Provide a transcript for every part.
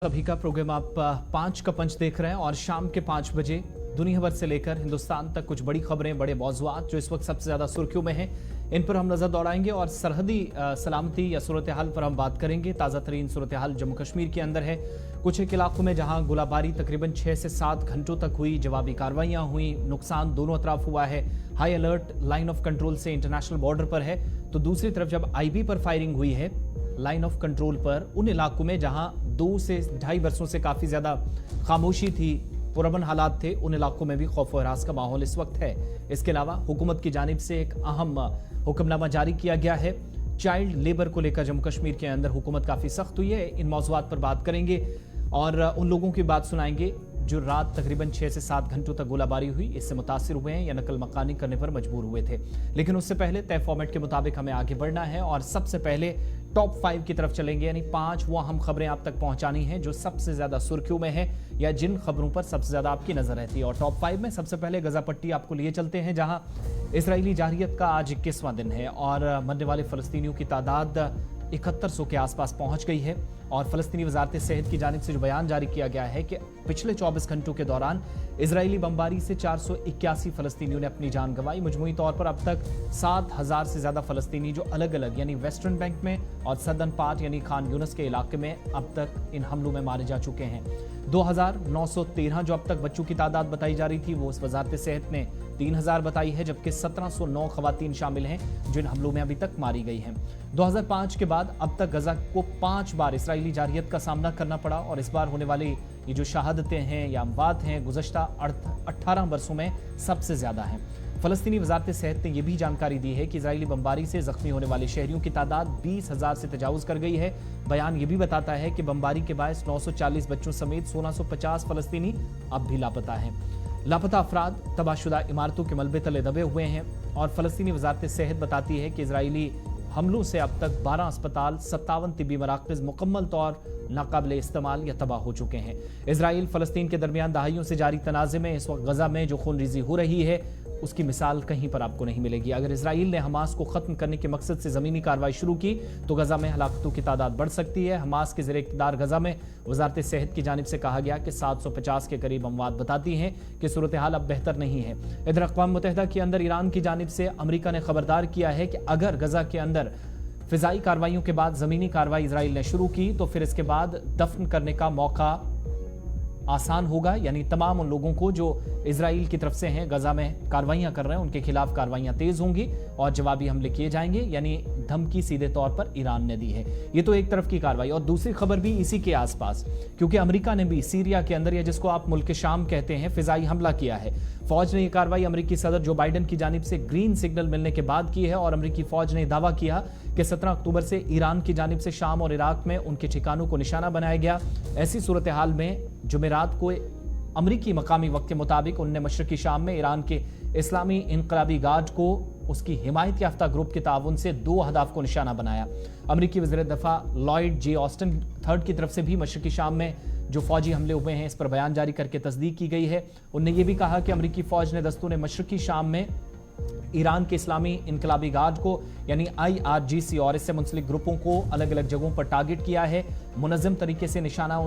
अभी का प्रोग्राम आप 5 का पंच देख रहे हैं और शाम के 5 बजे दुनिया भर से लेकर हिंदुस्तान तक कुछ बड़ी खबरें, बड़े मौज़ूआत जो इस वक्त सबसे ज्यादा सुर्खियों में हैं, इन पर हम नजर दौड़ाएंगे और सरहदी सलामती या सूरत हाल पर हम बात करेंगे। ताज़ा तरीन सूरत हाल जम्मू कश्मीर के अंदर है। कुछ एक इलाकों में जहां गोलाबारी तकरीबन 6 से 7 घंटों तक हुई, जवाबी कार्रवाइयां हुई, नुकसान दोनों तरफ हुआ है। High alert line of control से इंटरनेशनल बॉर्डर पर है। तो दूसरी तरफ जब आईबी पर फायरिंग हुई है लाइन ऑफ कंट्रोल पर, उन इलाकों में जहां 2 से 2.5 वर्षों से काफी ज्यादा खामोशी थी, पुरअमन हालात थे, उन इलाकों में भी खौफ और हरास का माहौल इस वक्त है। इसके अलावा हुकूमत की जानिब से एक अहम हुक्मनामा जारी किया गया है। चाइल्ड लेबर को लेकर जम्मू कश्मीर के अंदर हुकूमत काफी सख्त हुई है। इन मौज़ूआत पर बात करेंगे और उन लोगों की बात सुनाएंगे जो रात तकरीबन 6 से 7 घंटों तक गोलाबारी हुई, इससे मुतासिर हुए हैं या नकल मकानी करने पर मजबूर हुए थे। लेकिन उससे पहले तय फॉर्मेट के मुताबिक हमें आगे बढ़ना है और सबसे पहले टॉप 5 की तरफ चलेंगे, यानी 5 वो अहम खबरें आप तक पहुंचानी हैं जो सबसे ज्यादा सुर्खियों में है या जिन खबरों पर सबसे ज्यादा आपकी नजर रहती है। और टॉप 5 में सबसे पहले गजा पट्टी आपको लिए चलते हैं, जहां इसराइली जारहियत का आज 21वां दिन है और मरने वाले फलस्तीनियों की तादाद 7100 के आसपास पहुंच गई है। और फलस्तीनी वजारत सेहत की जानिब से जो बयान जारी किया गया है कि पिछले 24 घंटों के दौरान इजरायली बमबारी से 481 फलस्तीनियों ने अपनी जान गंवाई। मजमूई तौर पर अब तक 7000 से ज्यादा फलस्तीनी जो अलग अलग यानी वेस्टर्न बैंक में और सदर्न पार्ट यानी खान यूनस के इलाके में अब तक इन हमलों में मारे जा चुके हैं। 2913 जो अब तक बच्चों की तादाद बताई जा रही थी, वो उस वजारत सेहत ने 3000 बताई है, जबकि 1709 खवातीन शामिल हैं जो इन हमलों में अभी तक मारी गई हैं। 2005 के बाद अब तक गजा को 5 बार इसराइली जारहियत का सामना करना पड़ा और इस बार होने वाली ये जो शहादतें हैं या अमवात हैं गुज़श्ता 18 वर्षों में सबसे ज्यादा हैं। फलस्तीनी वजारत सेहत ने यह भी जानकारी दी है कि इजरायली बमबारी से जख्मी होने वाले शहरियों की तादाद 20,000 से तजावुज कर गई है। बयान ये भी बताता है कि बमबारी के बायस 940 बच्चों समेत 1650 फलस्तीनी अब भी लापता हैं। लापता अफराद तबाहशुदा इमारतों के मलबे तले दबे हुए हैं और फलस्तीनी वजारत सेहत बताती है कि इजरायली हमलों से अब तक 12 अस्पताल, 57 तिब्बी मराकज़ मुकम्मल तौर नाकाबिल इस्तेमाल या तबाह हो चुके हैं। इजराइल फलस्तीन के दरमियान दहाइयों से जारी तनाज़े में इस वक्त गजा में जो खून रेज़ी हो रही है उसकी मिसाल कहीं पर आपको नहीं मिलेगी। अगर इजराइल ने हमास को खत्म करने के मकसद से जमीनी कार्रवाई शुरू की तो गजा में हलाकतों की तादाद बढ़ सकती है। हमास के ज़ेर इक़्तिदार गजा में वजारत सेहत की जानिब से कहा गया कि 750 के करीब अमवात बताती हैं कि सूरत हाल अब बेहतर नहीं है। इधर अक़वाम मुत्तहिदा के अंदर ईरान की जानिब से अमरीका ने खबरदार किया है कि अगर गजा के अंदर फिजाई कार्रवाइयों के बाद जमीनी कार्रवाई इजराइल ने शुरू की तो फिर इसके बाद दफन करने का मौका आसान होगा, यानी तमाम उन लोगों को जो इजराइल की तरफ से हैं गजा में कार्रवाइयां कर रहे हैं उनके खिलाफ कार्रवाइयां तेज होंगी और जवाबी हमले किए जाएंगे, यानी धमकी सीधे तौर पर ईरान ने दी है। ये तो एक तरफ की कार्रवाई और दूसरी खबर भी इसी के आसपास, क्योंकि अमेरिका ने भी सीरिया के अंदर या जिसको आप मुल्क शाम कहते हैं फिजाई हमला किया है। फौज ने यह कार्रवाई अमेरिकी सदर जो बाइडन की जानिब से ग्रीन सिग्नल मिलने के बाद की है और अमेरिकी फौज ने दावा किया कि 17 अक्टूबर से ईरान की जानिब से शाम और इराक में उनके ठिकानों को निशाना बनाया गया। ऐसी सूरत हाल में जुमेरात को अमरीकी मकामी वक्त के मुताबिक उन्होंने मशरकी शाम में ईरान के इस्लामी इनकलाबी गार्ड को उसकी हिमायत याफ्ता ग्रुप के ताउन से 2 अहदाफ को निशाना बनाया। अमरीकी वज़ीर दफा लॉयड जे ऑस्टिन थर्ड की तरफ से भी मशरकी शाम में जो फौजी हमले हुए हैं इस पर बयान जारी करके तस्दीक की गई है। उन्होंने ये भी कहा कि अमरीकी फौज ने दस्तूर मशरकी शाम में ईरान के इस्लामी इनकलाबी गार्ड को यानी IRGC और इससे मुंसलिक ग्रुपों को अलग अलग जगहों पर टारगेट किया है। मुनज़्ज़म तरीके से निशाना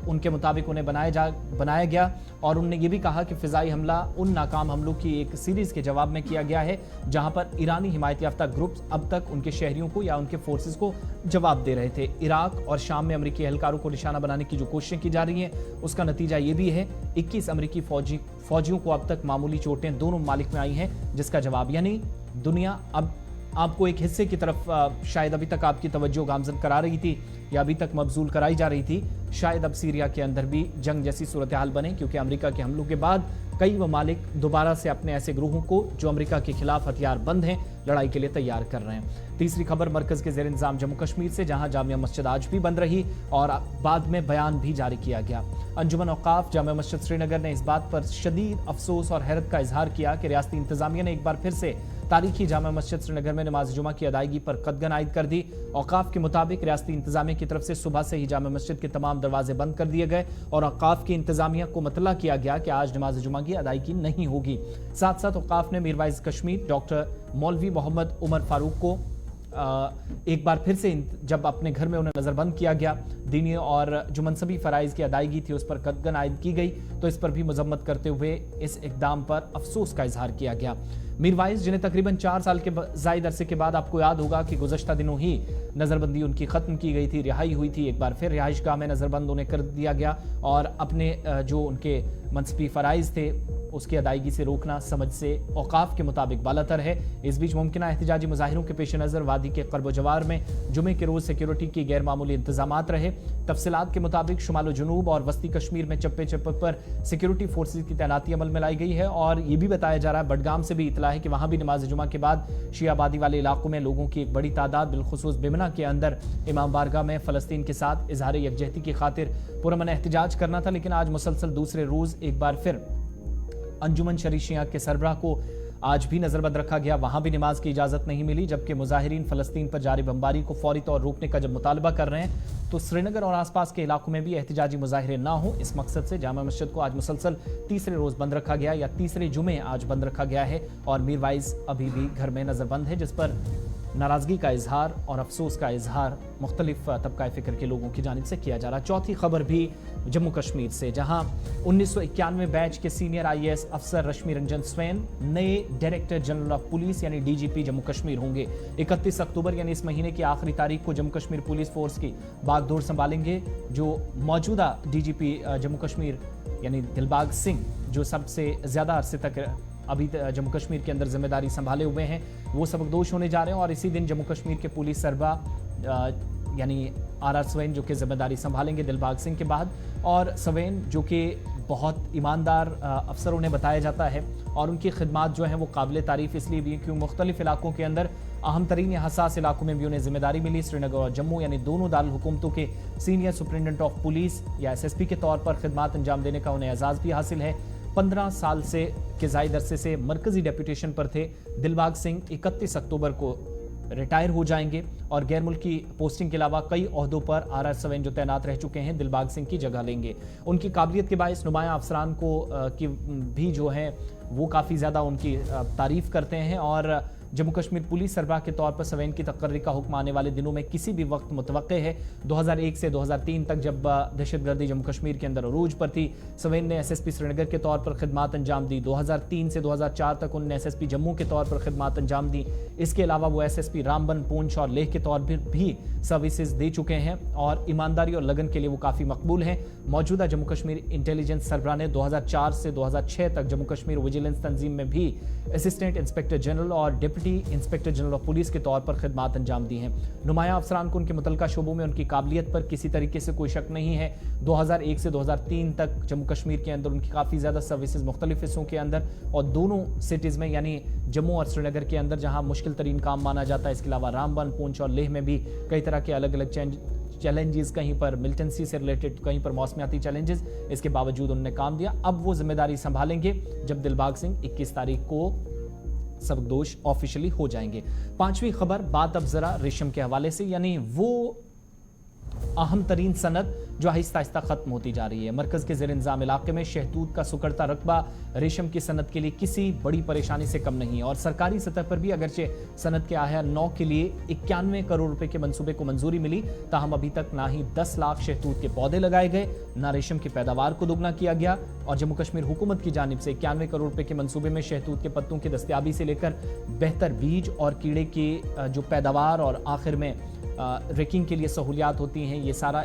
उनके मुताबिक उन्हें बनाया गया और उन्होंने ये भी कहा कि फ़िज़ाई हमला उन नाकाम हमलों की एक सीरीज़ के जवाब में किया गया है जहां पर ईरानी हिमायत याफ्ता ग्रुप्स अब तक उनके शहरियों को या उनके फोर्सेस को जवाब दे रहे थे। इराक और शाम में अमरीकी एहलकारों को निशाना बनाने की जो कोशिशें की जा रही हैं उसका नतीजा ये भी है 21 अमरीकी फौजियों को अब तक मामूली चोटें दोनों ममालिक में आई हैं, जिसका जवाब यानी दुनिया अब आपको एक हिस्से की तरफ शायद अभी तक आपकी तवज्जो गामजन करा रही थी या अभी तक मबजूल कराई जा रही थी, शायद अब सीरिया के अंदर भी जंग जैसी सूरत हाल बने, क्योंकि अमेरिका के हमलों के बाद कई ममालिक दोबारा से अपने ऐसे ग्रोहों को जो अमेरिका के खिलाफ हथियार बंद हैं लड़ाई के लिए तैयार कर रहे हैं। तीसरी खबर मरकज के जेर इंतजाम जम्मू कश्मीर से, जहां जामिया मस्जिद आज भी बंद रही और बाद में बयान भी जारी किया गया। अंजुमन औकाफ जामिया मस्जिद श्रीनगर ने इस बात पर शदीद अफसोस और हैरत का इजहार किया कि रियासती इंतजामिया ने एक बार फिर से तारीखी जामिया मस्जिद श्रीनगर में नमाज जुमा की अदायगी पर कदगन आयद कर दी। औकाफ के मुताबिक रियासती इंतजामिया की तरफ से सुबह से ही जामिया मस्जिद के तमाम दरवाजे बंद कर दिए गए और औकाफ की इंतजामिया को मतला किया गया कि आज नमाज जुमा की अदायगी नहीं होगी। साथ साथ औकाफ ने मीरवाइज कश्मीर डॉक्टर मौलवी मोहम्मद उमर फारूक को एक बार फिर से जब अपने घर में उन्हें नजरबंद किया गया, दीनी और जो मनसबी फराइज की अदायगी थी उस पर कदगन आयद की गई, तो इस पर भी मजम्मत करते हुए इस इकदाम पर अफसोस का इजहार किया गया। मीरवाइज, जिन्हें तकरीबन 4 साल के जायद अरसे के बाद, आपको याद होगा कि गुज़श्ता दिनों ही नजरबंदी उनकी खत्म की गई थी, रिहाई हुई थी, एक बार फिर रिहाइश गाह में नजरबंद उन्हें कर दिया गया और अपने जो उनके मनसबी फराइज थे उसकी अदायगी से रोकना समझ से औकाफ के मुताबिक बालातर है। इस बीच मुमकिन एहतजाजी मुजाहिरों के पेश नज़र वादी के कर्ब जवार में जुमे के रोज सिक्योरिटी की गैर मामूली इंतजामात रहे। तफसीलात के मुताबिक शुमाल जनूब और वस्ती कश्मीर में चप्पे चप्पे पर सिक्योरिटी फोर्सेज की तैनाती अमल में लाई गई है और ये भी बताया जा रहा है, बडगाम से भी इतला है कि वहां भी नमाज जुमा के बाद शिया आबादी वाले इलाकों में लोगों की एक बड़ी तादाद बिलखुसूस बिमना के अंदर इमाम बारगाह में फलस्तीन के साथ इजहार यकजहती की खातिर पुरअमन एहतजाज करना था। लेकिन आज मुसलसल दूसरे रोज एक बार फिर अंजुमन शरीशिया के सरबराह को आज भी नजरबंद रखा गया, वहां भी नमाज की इजाजत नहीं मिली, जबकि मुजाहिरीन फलस्तीन पर जारी बमबारी को फौरी तौर रोकने का जब मुतालबा कर रहे हैं तो श्रीनगर और आसपास के इलाकों में भी एहतजाजी मुजाहिरे ना हो, इस मकसद से जामा मस्जिद को आज मुसलसल तीसरे रोज बंद रखा गया या तीसरे जुमे आज बंद रखा गया है और मीरवाइज अभी भी घर में नजरबंद है, जिस पर नाराजगी का इजहार और अफसोस का इजहार मुख्तलिफ तबका फ़िक्र के लोगों की जानिब से किया जा रहा है। चौथी खबर भी जम्मू कश्मीर से, जहां 1991 बैच के सीनियर IAS अफसर रश्मि रंजन स्वैन नए डायरेक्टर जनरल ऑफ पुलिस यानी DGP जम्मू कश्मीर होंगे। 31 अक्टूबर यानी इस महीने की आखिरी तारीख को जम्मू कश्मीर पुलिस फोर्स की बागडोर संभालेंगे। जो मौजूदा DGP जम्मू कश्मीर यानी दिलबाग सिंह, जो सबसे ज्यादा अरसे तक अभी जम्मू कश्मीर के अंदर जिम्मेदारी संभाले हुए हैं, वो सबकदोश होने जा रहे हैं और इसी दिन जम्मू कश्मीर के पुलिस सरबा यानी RR स्वैन जो कि जिम्मेदारी संभालेंगे दिलबाग सिंह के बाद। और स्वैन जो कि बहुत ईमानदार अफसर उन्हें बताया जाता है और उनकी खिदमात जो हैं वो काबिल तारीफ इसलिए भी क्यों मुख्तलिफ इलाकों के अंदर अहम तरीन या हसास इलाकों में भी उन्हें जिम्मेदारी मिली। श्रीनगर और जम्मू यानी दोनों दारुल हुकूमतों के सीनियर सुपरिटेंडेंट ऑफ पुलिस या SSP के तौर पर खिदमात अंजाम देने का उन्हें एजाज भी हासिल है। 15 साल से के जायद अरसे से मरकजी डेप्यूटेशन पर थे दिलबाग सिंह। 31 अक्टूबर को रिटायर हो जाएंगे और गैर मुल्की पोस्टिंग के अलावा कई ओहदों पर RR स्वैन जो तैनात रह चुके हैं दिलबाग सिंह की जगह लेंगे। उनकी काबिलियत के बायस नुमाया अफसरान को की भी जो है वो काफ़ी ज़्यादा उनकी तारीफ करते हैं और जम्मू कश्मीर पुलिस सरबराह के तौर पर स्वैन की तकर्री का हुक्म आने वाले दिनों में किसी भी वक्त मुतवक्के है। 2001 से 2003 तक जब दहशतगर्दी जम्मू कश्मीर के अंदर अरूज पर थी, स्वैन ने SSP श्रीनगर के तौर पर खिदमात अंजाम दी। 2003 से 2004 तक उन्होंने SSP जम्मू के तौर पर खिदमात अंजाम दी। इसके अलावा वो SSP रामबन, पूंछ और लेह के तौर पर भी सर्विसेज दे चुके हैं और ईमानदारी और लगन के लिए वो काफ़ी मकबूल हैं। मौजूदा जम्मू कश्मीर इंटेलिजेंस सरबराह ने 2004 से 2006 तक जम्मू कश्मीर विजिलेंस तंजीम में भी असिस्टेंट इंस्पेक्टर जनरल और deputy inspector general of police के तौर पर खिदमात अंजाम दी हैं। नुमाया अफसरान को उनके मुतल्लिका शोबों में उनकी काबिलियत पर किसी तरीके से कोई शक नहीं है। 2001 से 2003 तक जम्मू कश्मीर के अंदर उनकी काफ़ी ज़्यादा सर्विसेज मुख्तलिफ हिस्सों के अंदर और दोनों सिटीज़ में यानी जम्मू और श्रीनगर के अंदर जहाँ मुश्किल तरीन काम माना जाता है। इसके अलावा रामबन, पूंछ और लेह में भी कई तरह के अलग अलग चैलेंजेस, कहीं पर मिलिटेंसी से रिलेटेड, कहीं पर मौसमियाती चैलेंजेस, इसके बावजूद उन्होंने काम दिया। अब वो जिम्मेदारी संभालेंगे जब दिलबाग सिंह 21 तारीख को सबकदोश ऑफिशियली हो जाएंगे। 5वीं खबर बात अब जरा रेशम के हवाले से, यानी वो अहम तरीन सनद जो आहिस्ता आहिस्ता खत्म होती जा रही है। मरकज के ज़ेर इंतज़ाम इलाके में शहतूत का सुकड़ता रकबा रेशम की सनत के लिए किसी बड़ी परेशानी से कम नहीं है और सरकारी सतह पर भी अगरचे सनत के आया 9 के लिए 91 करोड़ रुपए के मंसूबे को मंजूरी मिली, ताहम अभी तक ना ही 10 लाख शहतूत के पौधे लगाए गए, ना रेशम की पैदावार को दोगुना किया गया और जम्मू कश्मीर हुकूमत की जानिब से 91 करोड़ रुपए के मंसूबे में शहतूत के पत्तों की दस्तियाबी से लेकर बेहतर बीज और कीड़े की जो पैदावार और आखिर में रेकिंग के लिए सहूलियात होती हैं, ये सारा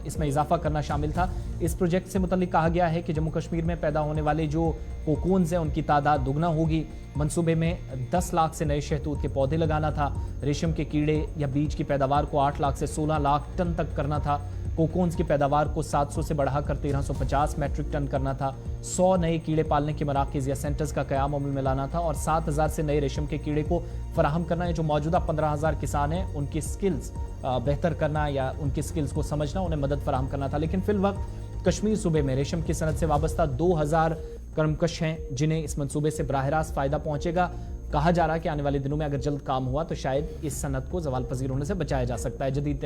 इसमें इजाफा करना शामिल था। इस प्रोजेक्ट से मुतल्लिक कहा गया है कि जम्मू कश्मीर में पैदा होने वाले जो कोकून्स हैं उनकी तादाद दुगना होगी। मंसूबे में 10 लाख से नए शहतूत के पौधे लगाना था। रेशम के कीड़े या बीज की पैदावार को 8 लाख से 16 लाख टन तक करना था। कोकून्स की पैदावार को 700 से बढ़ाकर 1350 मैट्रिक टन करना था। 100 नए कीड़े पालने के मराकज़ या सेंटर्स का क़याम अमल में लाना था और 7000 से नए रेशम के कीड़े को फराहम करना है। जो मौजूदा 15000 किसान हैं उनकी स्किल्स बेहतर करना या उनकी स्किल्स को समझना, उन्हें मदद फराहम करना था। लेकिन फिल वक्त कश्मीर सूबे में रेशम की सनत से वाबस्ता 2000 कर्मकश हैं जिन्हें इस मंसूबे से बराह रास्त फ़ायदा पहुंचेगा। कहा जा रहा है कि आने वाले दिनों में अगर जल्द काम हुआ तो शायद इस सनत को जवाल पजीर होने से बचाया जा सकता है। जदीद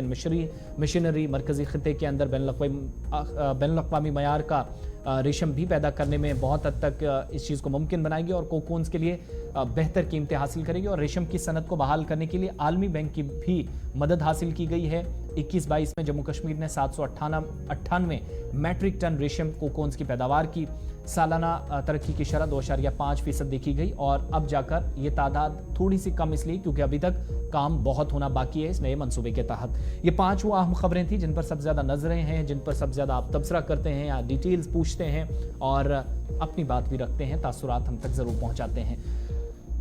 मशीनरी मरकजी खिते के अंदर बैनुल-अक़वामी मयार का रेशम भी पैदा करने में बहुत हद तक इस चीज़ को मुमकिन बनाएगी और कोकून्स के लिए बेहतर कीमतें हासिल करेगी। और रेशम की सनत को बहाल करने के लिए आलमी बैंक की भी मदद हासिल की गई है। 21-22 में जम्मू कश्मीर ने 798 मैट्रिक टन रेशम कोकून्स की पैदावार की। सालाना तरक्की की शरह 2.5% देखी गई और अब जाकर ये तादाद थोड़ी सी कम इसलिए क्योंकि अभी तक काम बहुत होना बाकी है इस नए मंसूबे के तहत। ये 5 वो अहम खबरें थी जिन पर सबसे ज़्यादा नजरें हैं, जिन पर सबसे ज़्यादा आप तबसरा करते हैं या डिटेल्स पूछते हैं और अपनी बात भी रखते हैं, तासुरात हम तक ज़रूर पहुँचाते हैं।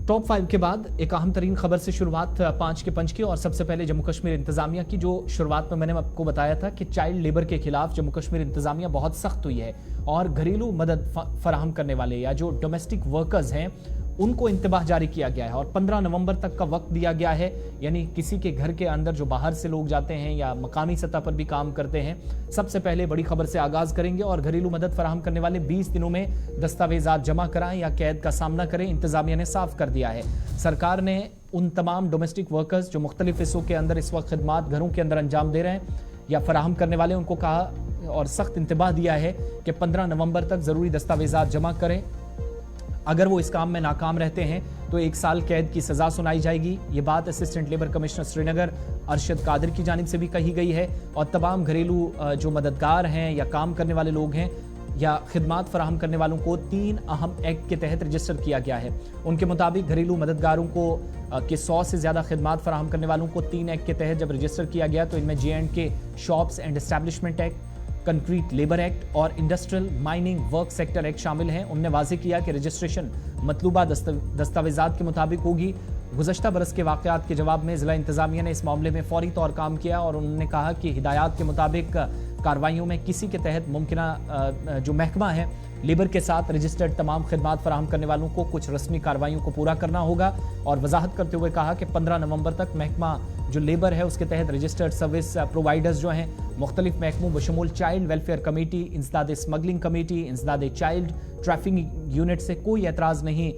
टॉप 5 के बाद एक अहम तरीन खबर से शुरुआत 5 के पंच की। और सबसे पहले जम्मू कश्मीर इंतजामिया की, जो शुरुआत में मैंने आपको बताया था कि चाइल्ड लेबर के खिलाफ जम्मू कश्मीर इंतजामिया बहुत सख्त हुई है और घरेलू मदद फराहम करने वाले या जो डोमेस्टिक वर्कर्स हैं उनको इंतबाह जारी किया गया है और 15 नवंबर तक का वक्त दिया गया है। यानी किसी के घर के अंदर जो बाहर से लोग जाते हैं या मकामी सतह पर भी काम करते हैं, सबसे पहले बड़ी खबर से आगाज करेंगे और घरेलू मदद फराहम करने वाले 20 दिनों में दस्तावेजात जमा कराएं या कैद का सामना करें, इंतजामिया ने साफ कर दिया है। सरकार ने उन तमाम डोमेस्टिक वर्कर्स जो मुख्तलिफ हिस्सों के अंदर इस वक्त खिदमात घरों के अंदर अंजाम दे रहे हैं या फराहम करने वाले, उनको कहा और सख्त इंतबाह दिया है कि 15 नवंबर तक जरूरी दस्तावेजात जमा करें। अगर वो इस काम में नाकाम रहते हैं तो 1 साल कैद की सजा सुनाई जाएगी। ये बात assistant labour commissioner Srinagar Arshad Qadir की जानिब से भी कही गई है। और तमाम घरेलू जो मददगार हैं या काम करने वाले लोग हैं या खिदमात फराहम करने वालों को 3 अहम एक्ट के तहत रजिस्टर किया गया है। उनके मुताबिक घरेलू मददगारों को के 100 से ज़्यादा खिदमात फराहम करने वालों को 3 एक्ट के तहत जब रजिस्टर किया गया तो इनमें J&K shops and establishment act, concrete labour act और industrial mining work sector act शामिल हैं। उन्होंने वाज़ेह किया कि रजिस्ट्रेशन मतलूबा दस्तावेजात के मुताबिक होगी। गुज़श्ता बरस के वाक़यात के जवाब में ज़िला इंतज़ामिया ने इस मामले में फौरी तौर काम किया और उन्होंने कहा कि हिदायत के मुताबिक कार्रवाइयों में किसी के तहत मुमकिना जो महकमा है लेबर के साथ रजिस्टर्ड तमाम खिदमात फराहम करने वालों को कुछ रस्मी कार्रवाइयों को पूरा करना होगा। और वजाहत करते हुए कहा कि 15 नवंबर तक महकमा जो लेबर है उसके तहत रजिस्टर्ड सर्विस प्रोवाइडर्स जो हैं मुख्तलिफ महकमों बशमूल चाइल्ड वेलफेयर कमेटी, इंसदाद स्मगलिंग कमेटी, इंसदाद चाइल्ड ट्रैफिकिंग यूनिट से कोई एतराज़ नहीं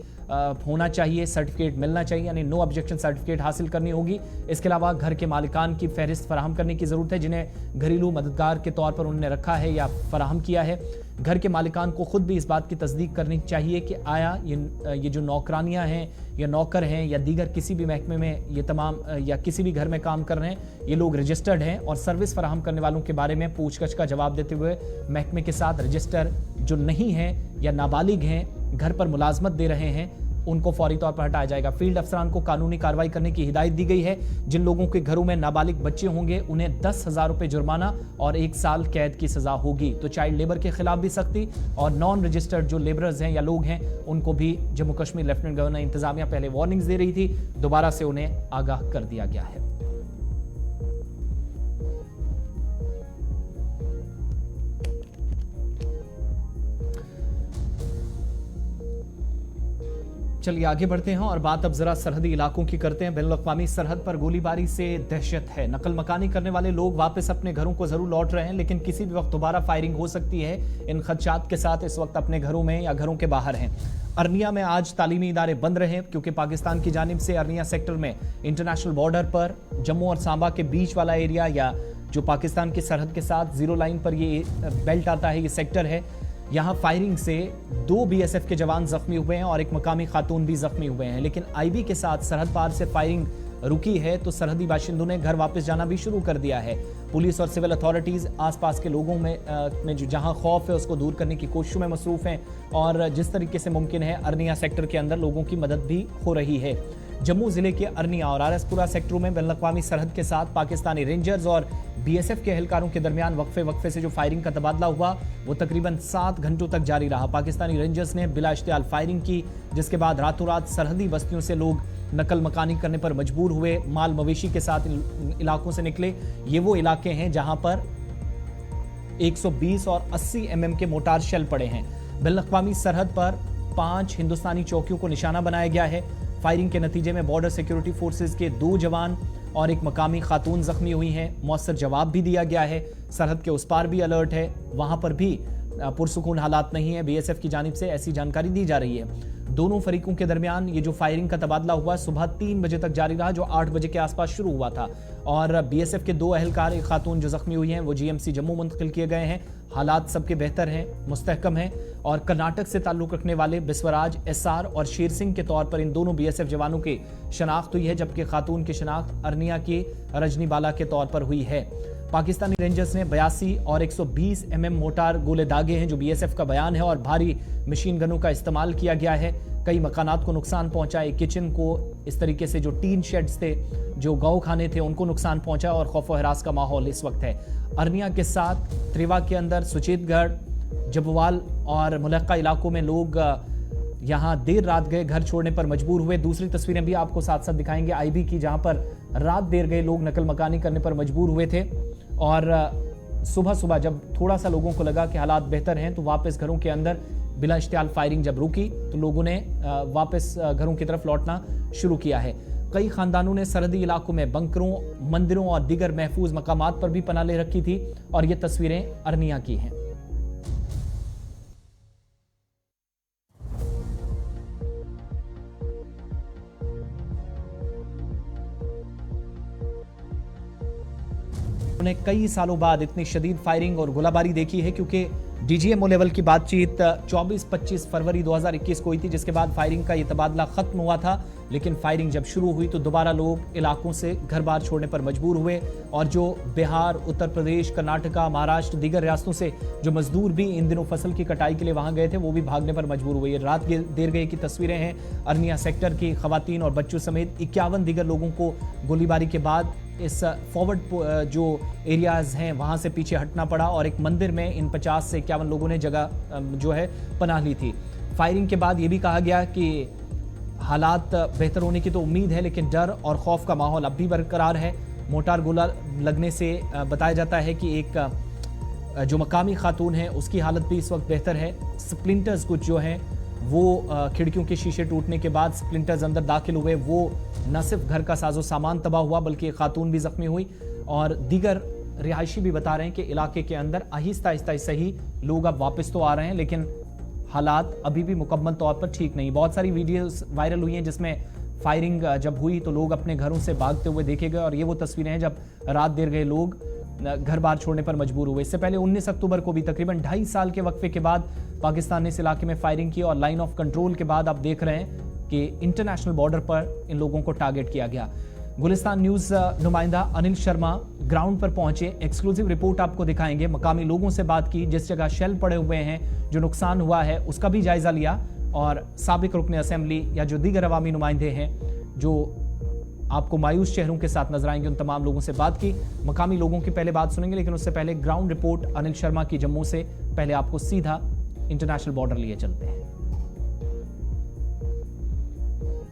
होना चाहिए, सर्टिफिकेट मिलना चाहिए, यानी नो ऑब्जेक्शन सर्टिफिकेट हासिल करनी होगी। इसके अलावा घर के मालिकान की फहरिस्त फराहम करने की ज़रूरत है जिन्हें घरेलू मददगार के तौर पर उन्होंने रखा है या फराहम किया है। घर के मालिकान को खुद भी इस बात की तस्दीक करनी चाहिए कि आया ये जो नौकरानियां हैं या नौकर हैं या दीगर किसी भी महकमे में ये तमाम या किसी भी घर में काम कर रहे हैं ये लोग रजिस्टर्ड हैं। और सर्विस फराहम करने वालों के बारे में पूछगछ का जवाब देते हुए महकमे के साथ रजिस्टर जो नहीं हैं या नाबालिग हैं घर पर मुलाजमत दे रहे हैं उनको फौरी तौर पर हटाया जाएगा। फील्ड अफसरान को कानूनी कार्रवाई करने की हिदायत दी गई है। जिन लोगों के घरों में नाबालिग बच्चे होंगे उन्हें 10,000 रुपए जुर्माना और 1 साल कैद की सजा होगी। तो चाइल्ड लेबर के खिलाफ भी सख्ती और नॉन रजिस्टर्ड जो लेबरर्स हैं या लोग हैं उनको भी जम्मू कश्मीर लेफ्टिनेंट गवर्नर इंतजामिया पहले वार्निंग्स दे रही थी, दोबारा से उन्हें आगाह कर दिया गया है। चलिए आगे बढ़ते हैं और बात अब जरा सरहदी इलाकों की करते हैं। बैनुल-अक़वामी सरहद पर गोलीबारी से दहशत है। नकल मकानी करने वाले लोग वापस अपने घरों को जरूर लौट रहे हैं लेकिन किसी भी वक्त दोबारा फायरिंग हो सकती है। इन खदशात के साथ इस वक्त अपने घरों में या घरों के बाहर हैं। अरनिया में आज तालीमी इदारे बंद रहे क्योंकि पाकिस्तान की जानिब से अरनिया सेक्टर में इंटरनेशनल बॉर्डर पर जम्मू और सांबा के बीच वाला एरिया या जो पाकिस्तान की सरहद के साथ जीरो लाइन पर ये बेल्ट आता है, ये सेक्टर है, यहाँ फायरिंग से 2 BSF के जवान जख्मी हुए हैं और एक मकामी खातून भी जख्मी हुए हैं। लेकिन IB के साथ सरहद पार से फायरिंग रुकी है तो सरहदी बाशिंदों ने घर वापस जाना भी शुरू कर दिया है। पुलिस और सिविल अथॉरिटीज़ आसपास के लोगों में जो जहां खौफ है उसको दूर करने की कोशिशों में मसरूफ़ हैं और जिस तरीके से मुमकिन है अरनिया सेक्टर के अंदर लोगों की मदद भी हो रही है। जम्मू जिले के अरनिया और आरएसपुरा सेक्टरों में बैनुल-अक़वामी सरहद के साथ पाकिस्तानी रेंजर्स और BSF के एहलकारों के दरमियान वक्फे से जो फायरिंग का तबादला हुआ वो तकरीबन 7 घंटों तक जारी रहा। पाकिस्तानी रेंजर्स ने बिला इश्तियाल फायरिंग की जिसके बाद रातों रात सरहदी बस्तियों से लोग नकल मकानी करने पर मजबूर हुए, माल मवेशी के साथ इलाकों से निकले। ये वो इलाके हैं जहां पर 120 और 80 mm के मोटार शेल पड़े हैं। बैनुल-अक़वामी सरहद पर 5 हिंदुस्तानी चौकियों को निशाना बनाया गया है। फायरिंग के नतीजे में बॉर्डर सिक्योरिटी फोर्सेज के 2 जवान और एक मकामी खातून जख्मी हुई हैं। मौसर जवाब भी दिया गया है। सरहद के उस पार भी अलर्ट है, वहां पर भी पुरसुकून हालात नहीं है। बीएसएफ की जानिब से ऐसी जानकारी दी जा रही है। दोनों फरीकों के दरमियान ये जो फायरिंग का तबादला हुआ सुबह 3 बजे तक जारी रहा, जो 8 बजे के आसपास शुरू हुआ था। और बीएसएफ के 2 अहलकार, एक खातून जो जख्मी हुई हैं वो जीएमसी जम्मू मुंतकिल किए गए हैं। हालात सबके बेहतर हैं, मुस्तहकम हैं। और कर्नाटक से ताल्लुक रखने वाले बिस्वराज, एसआर और शेर सिंह के तौर पर इन दोनों बीएसएफ जवानों की शनाख्त हुई है, जबकि खातून की शनाख्त अरनिया की रजनी बाला के तौर पर हुई है। पाकिस्तानी रेंजर्स ने 82 और 120 mm मोटार गोले दागे हैं, जो बीएसएफ का बयान है। और भारी मशीन गनों का इस्तेमाल किया गया है। कई मकानात को नुकसान पहुंचा है। किचन को इस तरीके से जो टीन शेड्स थे, जो गौ खाने थे, उनको नुकसान पहुंचा और खौफ हरास का माहौल इस वक्त है। अरनिया के साथ त्रिवा के अंदर सुचेतगढ़, जबवाल और मुलक्का इलाकों में लोग यहां देर रात गए, घर छोड़ने पर मजबूर हुए। दूसरी तस्वीरें भी आपको साथ साथ दिखाएंगे आईबी की, जहां पर रात देर गए लोग नकल मकानी करने पर मजबूर हुए थे। और सुबह सुबह जब थोड़ा सा लोगों को लगा कि हालात बेहतर हैं, तो वापस घरों के अंदर बिला इश्तियाल फायरिंग जब रुकी तो लोगों ने वापस घरों की तरफ लौटना शुरू किया है। कई खानदानों ने सरहदी इलाकों में बंकरों, मंदिरों और दीगर महफूज मकामात पर भी पनाह ले रखी थी। और ये तस्वीरें अरनिया की हैं। उन्हें कई सालों बाद इतनी शदीद फायरिंग और गोलाबारी देखी है, क्योंकि डीजीएमओ लेवल की बातचीत 24-25 फरवरी 2021 को हुई थी, जिसके बाद फायरिंग का ये तबादला खत्म हुआ था। लेकिन फायरिंग जब शुरू हुई तो दोबारा लोग इलाकों से घर बार छोड़ने पर मजबूर हुए। और जो बिहार, उत्तर प्रदेश, कर्नाटका, महाराष्ट्र, दीगर रियासतों से जो मजदूर भी इन दिनों फसल की कटाई के लिए वहां गए थे, वो भी भागने पर मजबूर हुए। रात देर गए की तस्वीरें हैं अरनिया सेक्टर की। खवातीन और बच्चों समेत 51 दीगर लोगों को गोलीबारी के बाद इस फॉरवर्ड जो एरियाज हैं वहां से पीछे हटना पड़ा। और एक मंदिर में इन 50 से 51 लोगों ने जगह जो है पनाह ली थी। फायरिंग के बाद ये भी कहा गया कि हालात बेहतर होने की तो उम्मीद है, लेकिन डर और खौफ का माहौल अब भी बरकरार है। मोटार गोला लगने से बताया जाता है कि एक जो मकामी खातून है उसकी हालत भी इस वक्त बेहतर है। स्प्लिंटर्स कुछ जो हैं वो खिड़कियों के शीशे टूटने के बाद स्प्लिंटर्स अंदर दाखिल हुए, वो न सिर्फ घर का साजो सामान तबाह हुआ बल्कि खातून भी जख्मी हुई। और दीगर रिहायशी भी बता रहे हैं कि इलाके के अंदर आहिस्ता आहिस्ता सही लोग अब वापस तो आ रहे हैं, लेकिन हालात अभी भी मुकम्मल तौर पर ठीक नहीं। बहुत सारी वीडियोस वायरल हुई हैं जिसमें फायरिंग जब हुई तो लोग अपने घरों से भागते हुए देखे गए। और ये वो तस्वीरें हैं जब रात देर गए लोग घर बार छोड़ने पर मजबूर हुए। इससे पहले 19 अक्टूबर को भी तकरीबन 2.5 साल के वक्फे के बाद पाकिस्तान ने इस इलाके में फायरिंग की। और लाइन ऑफ कंट्रोल के बाद आप देख रहे हैं कि इंटरनेशनल बॉर्डर पर इन लोगों को टारगेट किया गया। गुलिस्तान न्यूज नुमाइंदा अनिल शर्मा ग्राउंड पर पहुंचे, एक्सक्लूसिव रिपोर्ट आपको दिखाएंगे। मकामी लोगों से बात की, जिस जगह शेल पड़े हुए हैं, जो नुकसान हुआ है उसका भी जायजा लिया। और साबिक रुकन असेंबली या जो दीगर अवामी नुमाइंदे हैं जो आपको मायूस चेहरों के साथ नजर आएंगे, उन तमाम लोगों से बात की। मकामी लोगों की पहले बात सुनेंगे, लेकिन उससे पहले ग्राउंड रिपोर्ट अनिल शर्मा की जम्मू से। पहले आपको सीधा इंटरनेशनल बॉर्डर लिए चलते हैं।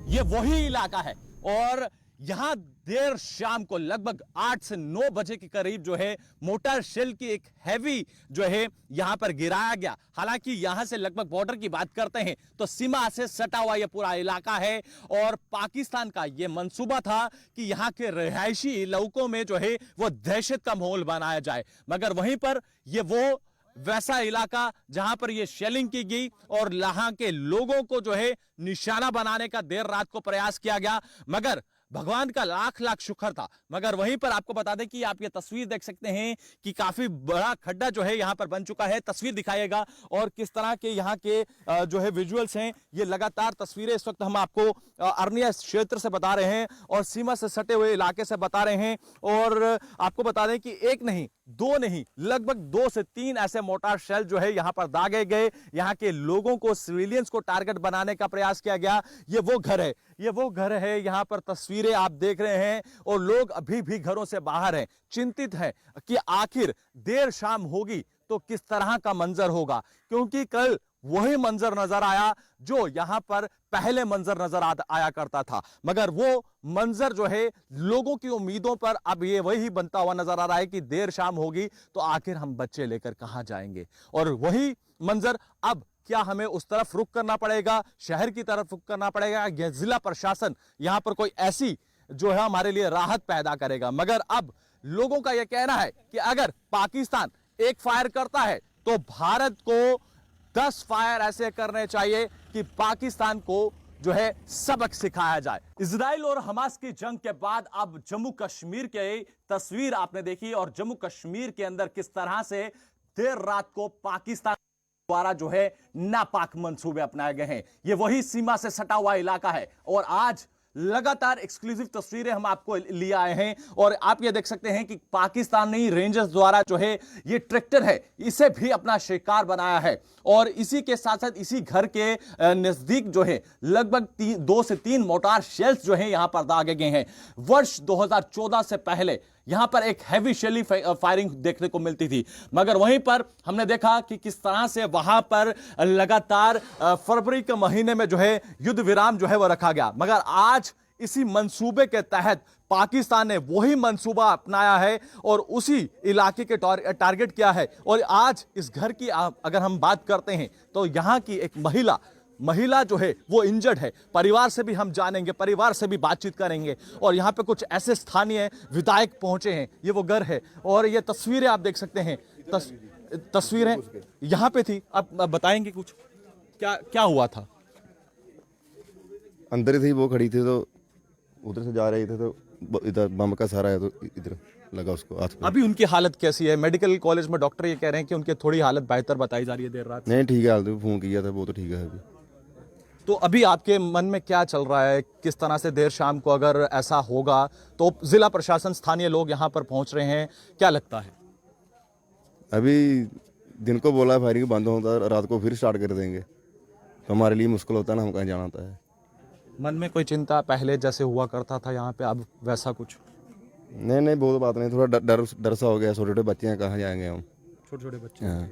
ये वही इलाका है और यहां देर शाम को लगभग 8 से 9 बजे के करीब जो है मोटार शेल की एक हैवी जो है यहां पर गिराया गया। हालांकि यहां से लगभग बॉर्डर की बात करते हैं तो सीमा से सटा हुआ यह पूरा इलाका है और पाकिस्तान का यह मंसूबा था कि यहां के रिहायशी इलाकों में जो है वो दहशत का माहौल बनाया जाए, मगर वहीं पर यह वो वैसा इलाका जहां पर यह शेलिंग की गई और यहां के लोगों को जो है निशाना बनाने का देर रात को प्रयास किया गया। मगर भगवान का लाख लाख शुक्र था। मगर वहीं पर आपको बता दें कि आप ये तस्वीर देख सकते हैं कि काफी बड़ा खड्डा जो है यहां पर बन चुका है। तस्वीर दिखाएगा और किस तरह के यहां के जो है विजुअल्स हैं, ये लगातार तस्वीरें इस वक्त हम आपको अरनिया क्षेत्र से बता रहे हैं और सीमा से सटे हुए इलाके से बता रहे हैं। और आपको बता दें कि एक नहीं, दो नहीं, लगभग 2 से 3 ऐसे मोटार शेल जो है यहां पर दागे गए। यहां के लोगों को, सिविलियंस को टारगेट बनाने का प्रयास किया गया। ये वो घर है, ये वो घर है, यहां पर तस्वीरें आप देख रहे हैं और लोग अभी भी घरों से बाहर हैं, चिंतित हैं कि आखिर देर शाम होगी तो किस तरह का मंजर होगा, क्योंकि कल वही मंजर नजर आया जो यहां पर पहले मंजर नजर आया करता था। मगर वो मंजर जो है लोगों की उम्मीदों पर अब ये वही बनता हुआ नजर आ रहा है कि देर शाम होगी तो आखिर हम बच्चे लेकर कहां जाएंगे। और वही मंजर अब क्या हमें उस तरफ रुख करना पड़ेगा, शहर की तरफ रुख करना पड़ेगा, या जिला प्रशासन यहां पर कोई ऐसी जो है हमारे लिए राहत पैदा करेगा। मगर अब लोगों का यह कहना है कि अगर पाकिस्तान एक फायर करता है तो भारत को 10 फायर ऐसे करने चाहिए कि पाकिस्तान को जो है सबक सिखाया जाए। इजराइल और हमास की जंग के बाद अब जम्मू कश्मीर की तस्वीर आपने देखी और जम्मू कश्मीर के अंदर किस तरह से देर रात को पाकिस्तान द्वारा जो है नापाक मंसूबे अपनाए गए हैं। ये वही सीमा से सटा हुआ इलाका है और आज लगातार एक्सक्लूसिव तस्वीरें हम आपको लिए आए हैं और आप ये देख सकते हैं कि पाकिस्तानी रेंजर्स द्वारा जो है ये ट्रैक्टर है इसे भी अपना शिकार बनाया है और इसी के साथ साथ इसी घर के नजदीक जो है लगभग 2 से 3 मोटार शेल्स जो है यहां पर दागे गए हैं। वर्ष 2014 से पहले यहां पर एक हैवी शेली फायरिंग देखने को मिलती थी, मगर वहीं पर हमने देखा कि किस तरह से वहां पर लगातार फरवरी के महीने में जो है युद्ध विराम जो है वो रखा गया, मगर आज इसी मंसूबे के तहत पाकिस्तान ने वही मंसूबा अपनाया है और उसी इलाके के टारगेट किया है। और आज इस घर की अगर हम बात करते हैं तो यहां की एक महिला जो है वो इंजर्ड है। परिवार से भी हम जानेंगे, परिवार से भी बातचीत करेंगे और यहाँ पे कुछ ऐसे स्थानीय विधायक पहुंचे हैं। ये वो घर है और ये तस्वीरें आप देख सकते हैं, तस्वीरें यहाँ पे थी। आप बताएंगे कुछ क्या हुआ था? अंदर थी, वो खड़ी थी तो उधर से जा रहे थे तो इधर बम का सारा है तो इधर लगा उसको हाथ पे। अभी उनकी हालत कैसी है? मेडिकल कॉलेज में डॉक्टर ये कह रहे हैं कि उनकी थोड़ी हालत बेहतर बताई जा रही है देर रात। नहीं ठीक है, हालत फोन किया था वो तो ठीक है अभी। तो अभी आपके मन में क्या चल रहा है? किस तरह से देर शाम को अगर ऐसा होगा तो जिला प्रशासन, स्थानीय लोग यहाँ पर पहुंच रहे हैं, क्या लगता है? अभी दिन को बोला फायरिंग बंद होता, रात को फिर स्टार्ट कर देंगे तो हमारे लिए मुश्किल होता है ना, हम कहीं जाना होता है। मन में कोई चिंता पहले जैसे हुआ करता था यहाँ पे, अब वैसा कुछ? नहीं वो बात नहीं, थोड़ा डर सा हो गया। छोटे छोटे बच्चे हैं, कहाँ जाएंगे हम? छोटे बच्चे। हाँ।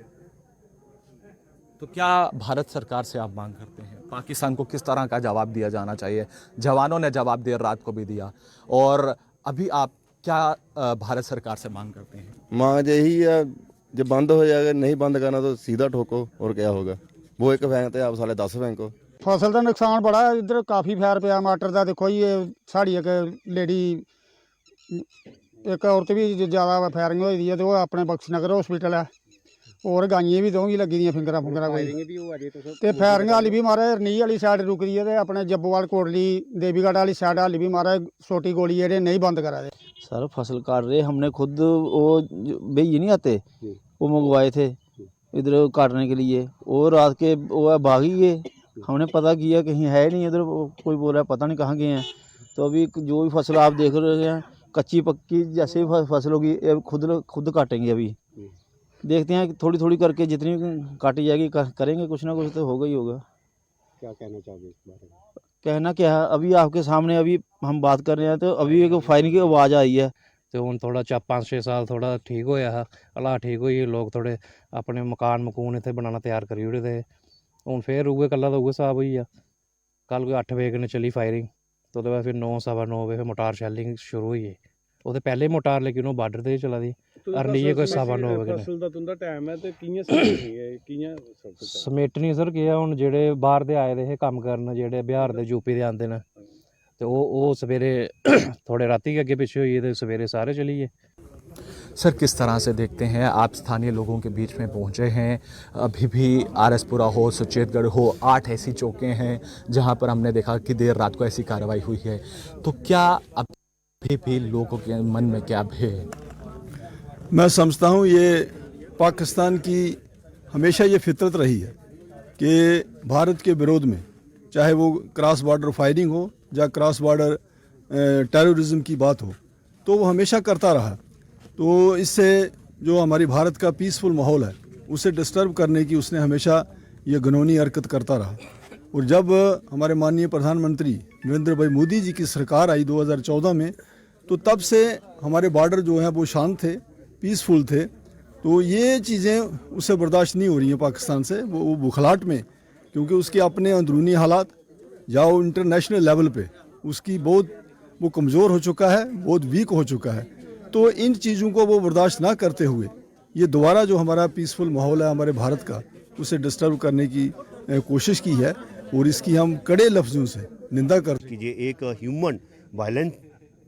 तो क्या भारत सरकार से आप मांग करते हैं? पाकिस्तान को किस तरह का जवाब दिया जाना चाहिए? जवानों ने जवाब देर रात को भी दिया और अभी आप क्या भारत सरकार से मांग करते हैं? मांग यही है, जब बंद हो जाएगा, नहीं बंद करना तो सीधा ठोको और क्या होगा। वो एक फेंकते आप साले 10 फेंको। फसल का नुकसान बड़ा है, इधर काफ़ी फैर पिया मटर का। देखो जी, ये साड़ी एक लेडी, एक औरत भी ज़्यादा फायरिंग हुई है तो वो अपने बख्शनगर हॉस्पिटल है और गाइयां भी दो लगी दी फिंगरा कोई ते फायरिंग हाली भी मारे रनी वाली साइड रुक रही है, अपने जब्बोवाल कोटली देवीगढ़ वाली साइड हाली भी मारे छोटी गोली जेडे नहीं बंद करा दे। सर फसल काट रहे, हमने खुद वो भैया नहीं आते वो मंगवाए थे इधर काटने के लिए और रात के वो भागी गए। हमने पता किया कहीं है नहीं इधर, कोई बोल रहा है पता नहीं कहाँ गए हैं। तो अभी जो भी फसल आप देख रहे हैं कच्ची पक्की जैसे ही फसल होगी खुद काटेंगे। अभी देखते हैं थोड़ी थोड़ी करके जितनी काटी जाएगी करेंगे, कुछ ना कुछ तो होगा ही होगा। क्या कहना चाहोगे इस बारे में? कहना क्या है, अभी आपके सामने अभी हम बात कर रहे हैं तो अभी एक फायरिंग की आवाज़ आई है तो हूँ थोड़ा 5-6 साल थोड़ा ठीक होया है, अला ठीक होई, लोग थोड़े अपने मकान इत्थे बनाना तैयार करी ओड़े थे। हूँ फिर उ'ऐ कल्ला तो उ'ऐ हिसाब होई आ। कल कोई 8 बजे कन्नै चली फायरिंग तो ओह्दे बाद फिर 9-9:15 बजे फिर मोटार शैलिंग शुरू होई है। ओह्दे पैह्ले मोटार लेकिन ओह् बार्डर ते चला दी अरनिए कोई 9:15 बजे फसल दा तुंदा टाइम है ते कि'यां कि'यां समेटनी सर केह् हूँ जेह्ड़े बाहर दे आए दे हे कम्म करन, जेह्ड़े बिहार दे यूपी दे आंदे न ते ओह् सवेरे थोड़े राती के अग्गे पिच्छे होइए ते सवेरे सारे चली गे। सर किस तरह से देखते हैं आप? स्थानीय लोगों के बीच में पहुंचे हैं, अभी भी आरएसपुरा हो, सुचेतगढ़ हो, 8 ऐसी चौकें हैं जहां पर हमने देखा कि देर रात को ऐसी कार्रवाई हुई है। तो क्या अभी भी लोगों के मन में क्या भय है? मैं समझता हूँ ये पाकिस्तान की हमेशा ये फितरत रही है कि भारत के विरोध में, चाहे वो क्रॉस बॉर्डर फायरिंग हो या क्रॉस बॉर्डर टेररिज्म की बात हो, तो वो हमेशा करता रहा। तो इससे जो हमारी भारत का पीसफुल माहौल है उसे डिस्टर्ब करने की उसने हमेशा ये घिनौनी हरकत करता रहा। और जब हमारे माननीय प्रधानमंत्री नरेंद्र भाई मोदी जी की सरकार आई 2014 में, तो तब से हमारे बॉर्डर जो हैं वो शांत थे, पीसफुल थे। तो ये चीज़ें उससे बर्दाश्त नहीं हो रही हैं पाकिस्तान से, वो बुखलाहट में, क्योंकि उसके अपने अंदरूनी हालात या वो इंटरनेशनल लेवल पे उसकी बहुत वो कमज़ोर हो चुका है, बहुत वीक हो चुका है। तो इन चीज़ों को वो बर्दाश्त ना करते हुए ये दोबारा जो हमारा पीसफुल माहौल है हमारे भारत का, उसे डिस्टर्ब करने की कोशिश की है और इसकी हम कड़े लफ्ज़ों से निंदा करते हैं। कि ये एक ह्यूमन वायलेंस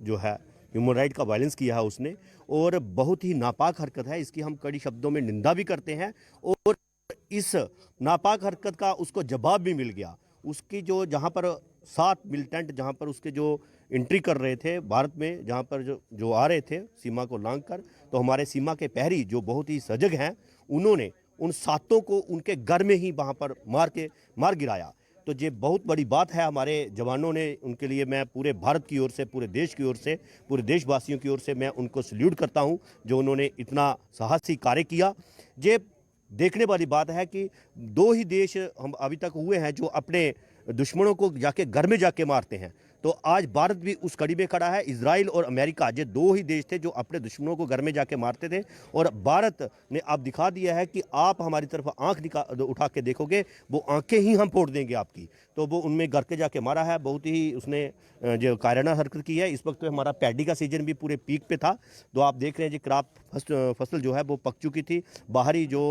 जो है, ह्यूमन राइट का वायलेंस किया है उसने, और बहुत ही नापाक हरकत है। इसकी हम कड़ी शब्दों में निंदा भी करते हैं, और इस नापाक हरकत का उसको जवाब भी मिल गया। उसकी जो जहाँ पर 7 मिलिटेंट जहाँ पर उसके जो एंट्री कर रहे थे भारत में, जहाँ पर जो आ रहे थे सीमा को लांघकर, तो हमारे सीमा के प्रहरी जो बहुत ही सजग हैं, उन्होंने उन 7 को उनके घर में ही वहाँ पर मार गिराया। तो ये बहुत बड़ी बात है हमारे जवानों ने, उनके लिए मैं पूरे भारत की ओर से, पूरे देश की ओर से, पूरे देशवासियों की ओर से मैं उनको सल्यूट करता हूँ जो उन्होंने इतना साहसी कार्य किया। ये देखने वाली बात है कि 2 ही देश हम अभी तक हुए हैं जो अपने दुश्मनों को जाके घर में जाके मारते हैं, तो आज भारत भी उस कड़ी में खड़ा है। इजराइल और अमेरिका ये 2 ही देश थे जो अपने दुश्मनों को घर में जाके मारते थे, और भारत ने अब दिखा दिया है कि आप हमारी तरफ आंख उठा के देखोगे, वो आंखें ही हम फोड़ देंगे आपकी। तो वो उनमें घर के जाके मारा है, बहुत ही उसने जो कायराना हरकत की है। इस वक्त तो हमारा पैडी का सीजन भी पूरे पीक पे था, तो आप देख रहे हैं जी क्रॉप फसल जो है वो पक चुकी थी। बाहरी जो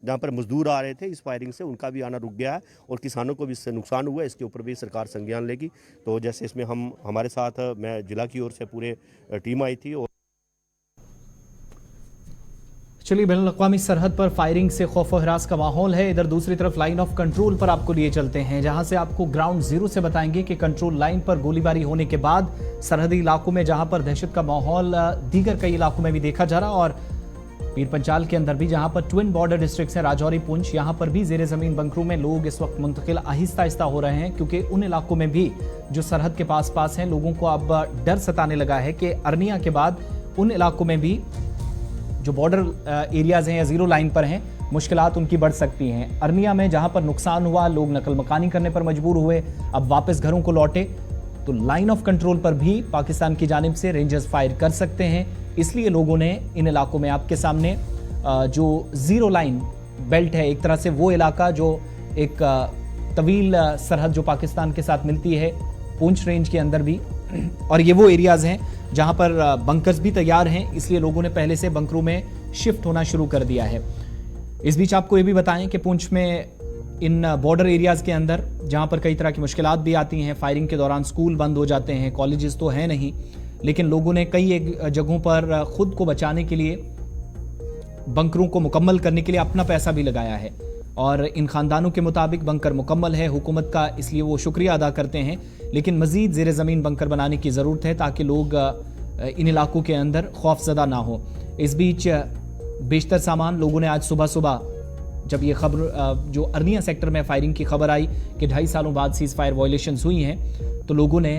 जहाँ पर मजदूर आ रहे थे इस फायरिंग से, उनका भी आना रुक गया है, और किसानों को भी इससे नुकसान हुआ है। इसके ऊपर भी सरकार संज्ञान लेगी। तो जैसे इसमें हमारे साथ मैं जिला की ओर से पूरे टीम आई थी। और चलिए, बैनुल-अक़वामी सरहद पर फायरिंग से खौफ और हरास का माहौल है। इधर दूसरी तरफ लाइन ऑफ कंट्रोल पर आपको लिए चलते हैं, जहां से आपको ग्राउंड जीरो से बताएंगे कि कंट्रोल लाइन पर गोलीबारी होने के बाद सरहदी इलाकों में जहां पर दहशत का माहौल दीगर कई इलाकों में भी देखा जा रहा, और पीर पंचाल के अंदर भी जहां पर ट्विन बॉर्डर डिस्ट्रिक्ट्स हैं, राजौरी, पुंछ, यहां पर भी जेर जमीन बंकरों में लोग इस वक्त मुंतकिल आहिस्ता आहिस्ता हो रहे हैं, क्योंकि उन इलाकों में भी जो सरहद के पास हैं, लोगों को अब डर सताने लगा है कि अरनिया के बाद उन इलाकों में भी जो बॉर्डर एरियाज हैं या जीरो लाइन पर हैं, मुश्किलात उनकी बढ़ सकती हैं। अरनिया में जहां पर नुकसान हुआ, लोग नकल मकानी करने पर मजबूर हुए, अब वापस घरों को लौटे, तो लाइन ऑफ कंट्रोल पर भी पाकिस्तान की जानिब से रेंजर्स फायर कर सकते हैं। इसलिए लोगों ने इन इलाकों में आपके सामने जो जीरो लाइन बेल्ट है, एक तरह से वो इलाका जो एक तवील सरहद जो पाकिस्तान के साथ मिलती है पुंछ रेंज के अंदर भी, और ये वो एरियाज हैं जहां पर बंकर्स भी तैयार हैं, इसलिए लोगों ने पहले से बंकरों में शिफ्ट होना शुरू कर दिया है। इस बीच आपको ये भी बताएं कि पुंछ में इन बॉर्डर एरियाज के अंदर जहां पर कई तरह की मुश्किलात भी आती हैं, फायरिंग के दौरान स्कूल बंद हो जाते हैं, कॉलेजेस तो हैं नहीं, लेकिन लोगों ने कई एक जगहों पर खुद को बचाने के लिए, बंकरों को मुकम्मल करने के लिए अपना पैसा भी लगाया है, और इन खानदानों के मुताबिक बंकर मुकम्मल है हुकूमत का, इसलिए वो शुक्रिया अदा करते हैं। लेकिन मजीद ज़ेर ज़मीन बंकर बनाने की ज़रूरत है ताकि लोग इन इलाकों के अंदर खौफज़दा ना हो। इस बीच बेशतर सामान लोगों ने आज सुबह सुबह, जब ये खबर जो अरनिया सेक्टर में फायरिंग की खबर आई कि 2.5 सालों बाद सीज़ फायर वायलेशंस हुई हैं, तो लोगों ने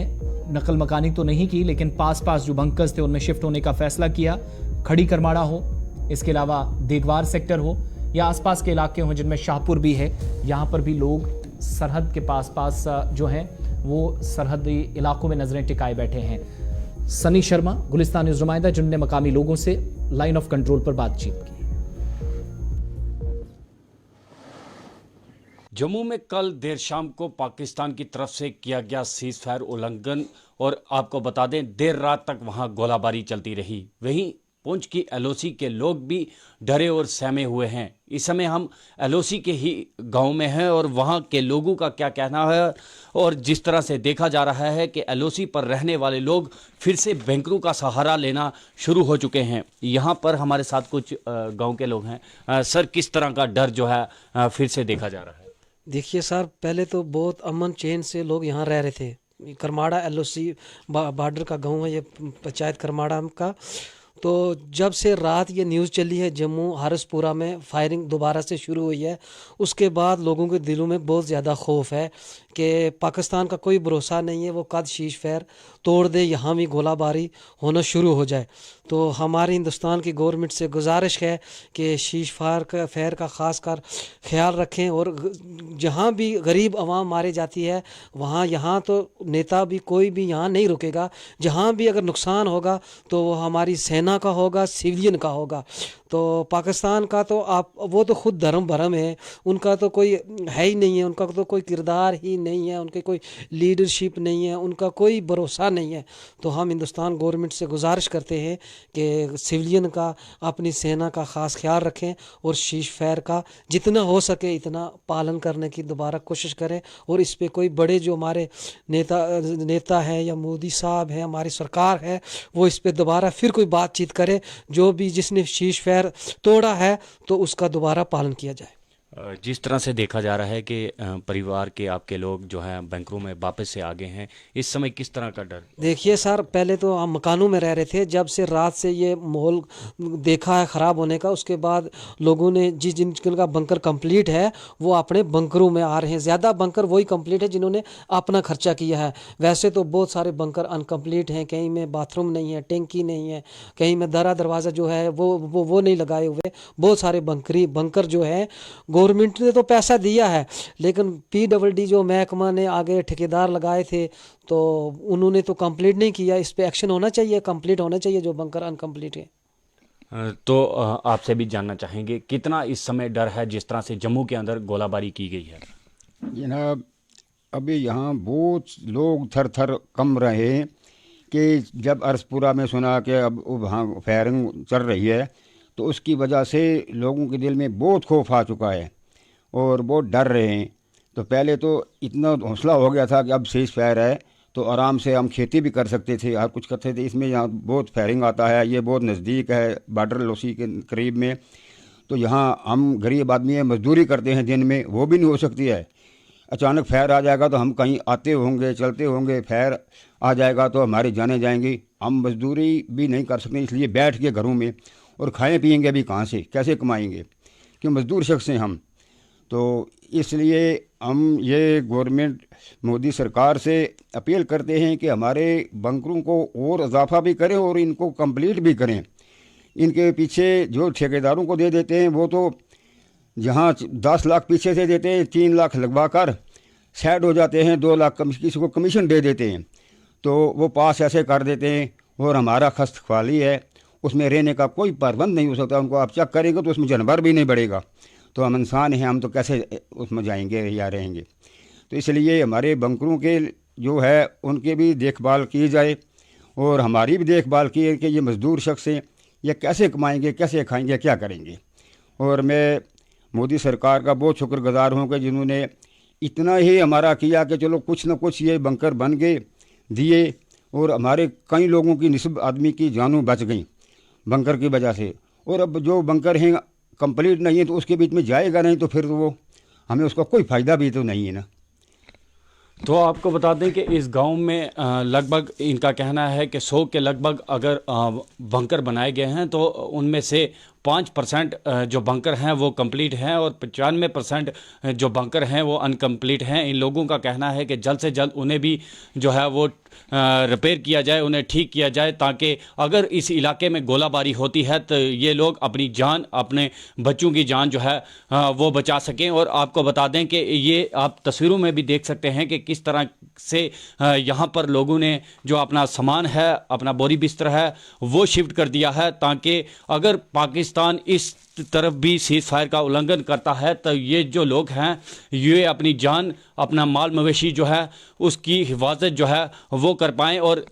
नकल मकानी तो नहीं की, लेकिन पास जो बंकर्स थे उनमें शिफ्ट होने का फैसला किया। खड़ी करमाड़ा हो, इसके अलावा देगवार सेक्टर हो, या आसपास के इलाके हों जिनमें शाहपुर भी है, यहाँ पर भी लोग सरहद के पास जो हैं वो सरहदी इलाकों में नजरें टिकाए बैठे हैं। सनी शर्मा, गुलिस्तान न्यूज़ नुमाइंदा, जिनने मकामी लोगों से लाइन ऑफ कंट्रोल पर बातचीत की। जम्मू में कल देर शाम को पाकिस्तान की तरफ से किया गया सीज फायर उल्लंघन, और आपको बता दें देर रात तक वहां गोलाबारी चलती रही। वहीं पुंछ की एलओसी के लोग भी डरे और सहमे हुए हैं। इस समय हम एलओसी के ही गांव में हैं, और वहां के लोगों का क्या कहना है, और जिस तरह से देखा जा रहा है कि एलओसी पर रहने वाले लोग फिर से बैंकरों का सहारा लेना शुरू हो चुके हैं। यहां पर हमारे साथ कुछ गांव के लोग हैं। सर, किस तरह का डर जो है फिर से देखा जा रहा है? देखिए सर, पहले तो बहुत अमन चैन से लोग यहाँ रह रहे थे। करमाड़ा एलओसी बॉर्डर का गांव है, ये पंचायत करमाड़ा का। तो जब से रात ये न्यूज़ चली है जम्मू हरसपुरा में फायरिंग दोबारा से शुरू हुई है, उसके बाद लोगों के दिलों में बहुत ज़्यादा खौफ है कि पाकिस्तान का कोई भरोसा नहीं है, वो कद शीश फायर तोड़ दे, यहाँ भी गोलाबारी होना शुरू हो जाए। तो हमारी हिंदुस्तान की गवर्नमेंट से गुजारिश है कि शीश फायर का ख़ास कर ख्याल रखें, और जहाँ भी गरीब आवाम मारी जाती है वहाँ यहाँ तो नेता भी कोई भी यहाँ नहीं रुकेगा। जहाँ भी अगर नुकसान होगा तो वो हमारी सेना का होगा, सिविलियन का होगा। तो पाकिस्तान का तो आप वो तो खुद धर्म भरम है, उनका तो कोई है ही नहीं है, उनका तो कोई किरदार ही नहीं है, उनकी कोई लीडरशिप नहीं है, उनका कोई भरोसा नहीं है। तो हम हिंदुस्तान गवर्नमेंट से गुजारिश करते हैं कि सिविलियन का, अपनी सेना का ख़ास ख्याल रखें और शीश फायर का जितना हो सके इतना पालन करने की दोबारा कोशिश करें। और इस पे कोई बड़े जो हमारे नेता हैं या मोदी साहब हैं, हमारी सरकार है, वो इस पे दोबारा फिर कोई बातचीत करे। जो भी जिसने शीश फायर तोड़ा है तो उसका दोबारा पालन किया जाए। जिस तरह से देखा जा रहा है कि परिवार के आपके लोग जो हैं बैंकरों में वापस से आ गए हैं, इस समय किस तरह का डर? देखिए सर, पहले तो हम मकानों में रह रहे थे, जब से रात से ये माहौल देखा है ख़राब होने का, उसके बाद लोगों ने जिनका बंकर कंप्लीट है वो अपने बंकरों में आ रहे हैं। ज़्यादा बंकर वही कंप्लीट है जिन्होंने अपना खर्चा किया है। वैसे तो बहुत सारे बंकर अनकम्प्लीट हैं, कहीं में बाथरूम नहीं है, टैंकी नहीं है, कहीं में दरवाज़ा जो है वो नहीं लगाए हुए। बहुत सारे बंकर जो है गवर्नमेंट ने तो पैसा दिया है, लेकिन PWD जो महकमा ने आगे ठेकेदार लगाए थे तो उन्होंने तो कंप्लीट नहीं किया। इस पे एक्शन होना चाहिए, कंप्लीट होना चाहिए जो बंकर अनकम्प्लीट है। तो आपसे भी जानना चाहेंगे कितना इस समय डर है जिस तरह से जम्मू के अंदर गोलाबारी की गई है? जनाब, अभी यहाँ बहुत लोग थर थर कम रहे कि जब अर्सपुरा में सुना कि अब वहाँ फायरिंग चल रही है तो उसकी वजह से लोगों के दिल में बहुत खौफ आ चुका है और बहुत डर रहे हैं। तो पहले तो इतना हौसला हो गया था कि अब सीज फायर है तो आराम से हम खेती भी कर सकते थे, हर कुछ करते थे। इसमें यहाँ बहुत फायरिंग आता है, ये बहुत नज़दीक है बॉर्डर लोसी के करीब में, तो यहाँ हम गरीब आदमी है, मजदूरी करते हैं दिन में, वो भी नहीं हो सकती है। अचानक फायर आ जाएगा तो हम कहीं आते होंगे चलते होंगे, फायर आ जाएगा तो हमारी जानें जाएंगी, हम मजदूरी भी नहीं कर सकते। इसलिए बैठ के घरों में और खाएं पिएंगे अभी कहाँ से, कैसे कमाएंगे, क्यों मजदूर शख्स हैं हम। तो इसलिए हम ये गवर्नमेंट मोदी सरकार से अपील करते हैं कि हमारे बंकरों को और इजाफा भी करें और इनको कंप्लीट भी करें। इनके पीछे जो ठेकेदारों को दे देते हैं वो तो जहाँ 10 लाख पीछे से देते हैं 3 लाख लगवा कर साइड हो जाते हैं, 2 लाख किसी को कमीशन दे देते हैं, तो वो पास ऐसे कर देते हैं। और हमारा खस्त खाली है, उसमें रहने का कोई प्रबंध नहीं हो सकता। उनको आप चेक करेंगे तो उसमें जानवर भी नहीं बढ़ेगा, तो हम इंसान हैं, हम तो कैसे उसमें जाएंगे या रहेंगे। तो इसलिए हमारे बंकरों के जो है उनकी भी देखभाल की जाए और हमारी भी देखभाल की कि ये मज़दूर शख्स हैं, ये कैसे कमाएंगे, कैसे खाएंगे, क्या करेंगे। और मैं मोदी सरकार का बहुत शुक्रगुजार हूँ कि जिन्होंने इतना ही हमारा किया कि चलो कुछ न कुछ ये बंकर बन गए दिए और हमारे कई लोगों की निस्ब आदमी की जानों बच गई बंकर की वजह से। और अब जो बंकर हैं कंप्लीट नहीं है तो उसके बीच में जाएगा नहीं, तो फिर वो हमें उसका कोई फ़ायदा भी तो नहीं है ना। तो आपको बता दें कि इस गांव में लगभग इनका कहना है कि 100 के लगभग अगर बंकर बनाए गए हैं तो उनमें से 5% जो बंकर हैं वो कंप्लीट हैं और 95% जो बंकर हैं वो अनकम्प्लीट हैं। इन लोगों का कहना है कि जल्द से जल्द उन्हें भी जो है वो रिपेयर किया जाए, उन्हें ठीक किया जाए, ताकि अगर इस इलाके में गोलाबारी होती है तो ये लोग अपनी जान, अपने बच्चों की जान जो है वो बचा सकें। और आपको बता दें कि ये आप तस्वीरों में भी देख सकते हैं कि किस तरह से यहाँ पर लोगों ने जो अपना सामान है, अपना बोरी बिस्तर है वो शिफ्ट कर दिया है, ताकि अगर पाकिस्तान इस तरफ भी सीज फायर का उल्लंघन करता है तो ये जो लोग हैं ये अपनी जान, अपना माल मवेशी जो है उसकी हिफाजत जो है वो कर पाएँ। और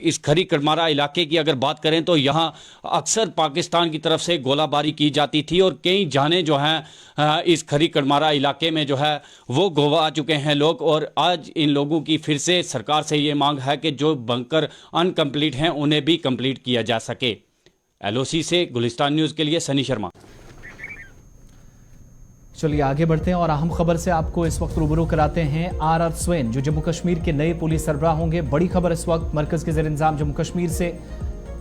इस खरी कटमारा इलाके की अगर बात करें तो यहाँ अक्सर पाकिस्तान की तरफ से गोलाबारी की जाती थी और कई जानें जो हैं इस खरी कटमारा इलाके में जो है वो गवा चुके हैं लोग। और आज इन लोगों की फिर से सरकार से ये मांग है कि जो बंकर अनकम्प्लीट हैं उन्हें भी कंप्लीट किया जा सके। LOC से गुलिस्तान न्यूज़ के लिए सनी शर्मा। चलिए आगे बढ़ते हैं और अहम खबर से आपको इस वक्त रूबरू कराते हैं। RR स्वेन जो जम्मू कश्मीर के नए पुलिस सरबराह होंगे। बड़ी खबर इस वक्त मरकज के ज़ेर इंतजाम जम्मू कश्मीर से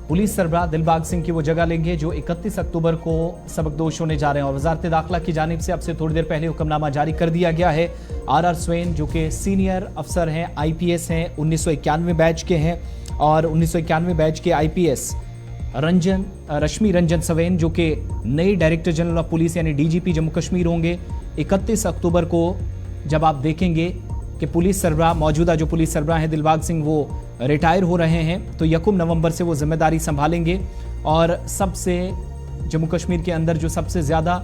पुलिस सरबराह दिलबाग सिंह की वो जगह लेंगे जो 31 अक्टूबर को सबकदोश होने जा रहे हैं। और वजारत दाखिला की जानिब से अब से थोड़ी देर पहले हुक्मनामा जारी कर दिया गया है। RR स्वेन जो कि सीनियर अफसर हैं, IPS हैं, 1991 बैच के हैं और 1991 बैच के IPS रश्मि रंजन सवेन जो कि नई डायरेक्टर जनरल ऑफ पुलिस यानी DGP जम्मू कश्मीर होंगे। 31 अक्टूबर को जब आप देखेंगे कि पुलिस सरबराह, मौजूदा जो पुलिस सरबराह हैं दिलबाग सिंह वो रिटायर हो रहे हैं, तो 1 नवंबर से वो जिम्मेदारी संभालेंगे। और सबसे जम्मू कश्मीर के अंदर जो सबसे ज़्यादा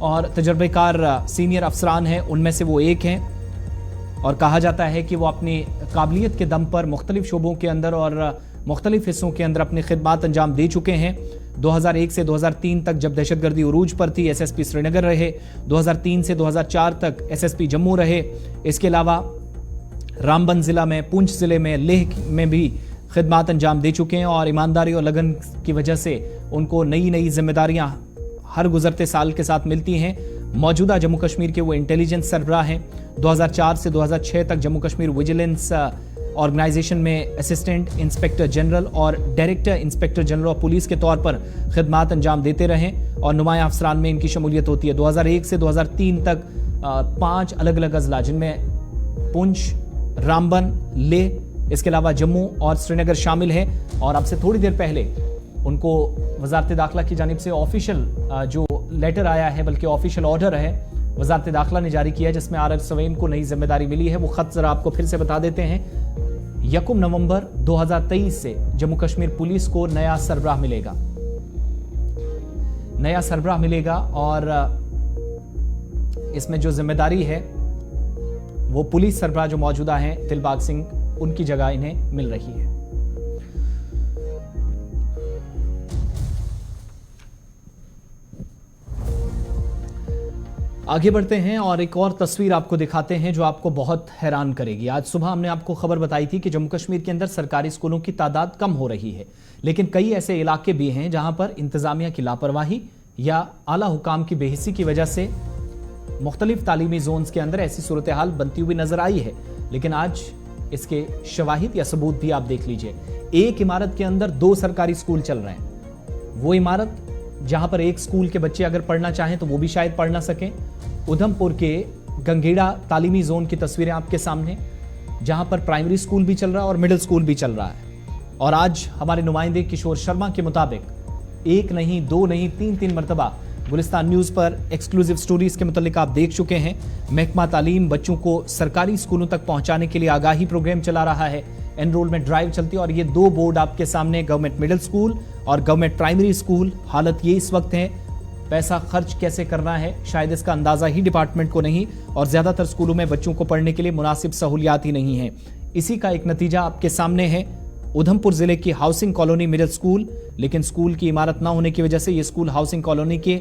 और तजर्बेकार सीनियर अफसरान हैं उनमें से वो एक हैं और कहा जाता है कि वो अपनी काबिलियत के दम पर मुख्तलिफ शोबों के अंदर और मुख्तलिफ हिस्सों के अंदर अपनी खिदमात अंजाम दे चुके हैं। 2001 से 2003 तक जब दहशतगर्दी उरूज पर थी SSP श्रीनगर रहे, 2003 से 2004 तक SSP जम्मू रहे। इसके अलावा रामबन ज़िला में, पुंछ ज़िले में, लेह में भी खिदमात अंजाम दे चुके हैं और ईमानदारी और लगन की वजह से उनको नई नई जिम्मेदारियां हर गुजरते साल के साथ मिलती हैं। मौजूदा जम्मू कश्मीर के वो इंटेलिजेंस सरबराह हैं। 2004 से 2006 तक जम्मू कश्मीर विजिलेंस ऑर्गेनाइजेशन में असिस्टेंट इंस्पेक्टर जनरल और director inspector general of police के तौर पर खिदमात अंजाम देते रहे और नुमायां अफसरान में इनकी शमूलियत होती है। 2001 से 2003 तक 5 अलग अलग अजला जिनमें पुंछ, रामबन, लेह, इसके अलावा जम्मू और श्रीनगर शामिल है। और अब से थोड़ी देर पहले उनको वजारत दाखिला की जानिब से ऑफिशियल जो लेटर आया है, बल्कि ऑफिशियल ऑर्डर है, वजारत दाखिला ने जारी किया है जिसमें आर सवेन को नई जिम्मेदारी मिली है। वो खत जरा आपको फिर से बता देते हैं। 1 नवंबर 2023 से जम्मू कश्मीर पुलिस को नया सरबराह मिलेगा और इसमें जो जिम्मेदारी है वो पुलिस सरबराह जो मौजूदा हैं दिलबाग सिंह, उनकी जगह इन्हें मिल रही है। आगे बढ़ते हैं और एक और तस्वीर आपको दिखाते हैं जो आपको बहुत हैरान करेगी। आज सुबह हमने आपको खबर बताई थी कि जम्मू कश्मीर के अंदर सरकारी स्कूलों की तादाद कम हो रही है, लेकिन कई ऐसे इलाके भी हैं जहां पर इंतजामिया की लापरवाही या आला हुकाम की बेहिसी की वजह से मुख्तलिफ तालीमी जोन्स के अंदर ऐसी सूरत हाल बनती हुई नजर आई है। लेकिन आज इसके शवाहिद या सबूत भी आप देख लीजिए। एक इमारत के अंदर 2 सरकारी स्कूल चल रहे हैं। वो इमारत जहां पर एक स्कूल के बच्चे अगर पढ़ना चाहें तो वो भी शायद पढ़ ना सकें। उधमपुर के गंगेड़ा तालीमी जोन की तस्वीरें आपके सामने, जहां पर प्राइमरी स्कूल भी चल रहा है और मिडिल स्कूल भी चल रहा है। और आज हमारे नुमाइंदे किशोर शर्मा के मुताबिक 1 नहीं 2 नहीं 3 मरतबा गुलिस्तान न्यूज पर एक्सक्लूसिव स्टोरीज के मुतालिक आप देख चुके हैं। महकमा तालीम बच्चों को सरकारी स्कूलों तक पहुंचाने के लिए आगाही प्रोग्राम चला रहा है, एनरोलमेंट ड्राइव चलती है और ये 2 बोर्ड आपके सामने, गवर्नमेंट मिडिल स्कूल और गवर्नमेंट प्राइमरी स्कूल। हालत ये इस वक्त है, पैसा खर्च कैसे करना है शायद इसका अंदाजा ही डिपार्टमेंट को नहीं, और ज्यादातर स्कूलों में बच्चों को पढ़ने के लिए मुनासिब सहूलियात ही नहीं है। इसी का एक नतीजा आपके सामने है। उधमपुर जिले की हाउसिंग कॉलोनी मिडिल स्कूल, लेकिन स्कूल की इमारत ना होने की वजह से यह स्कूल हाउसिंग कॉलोनी के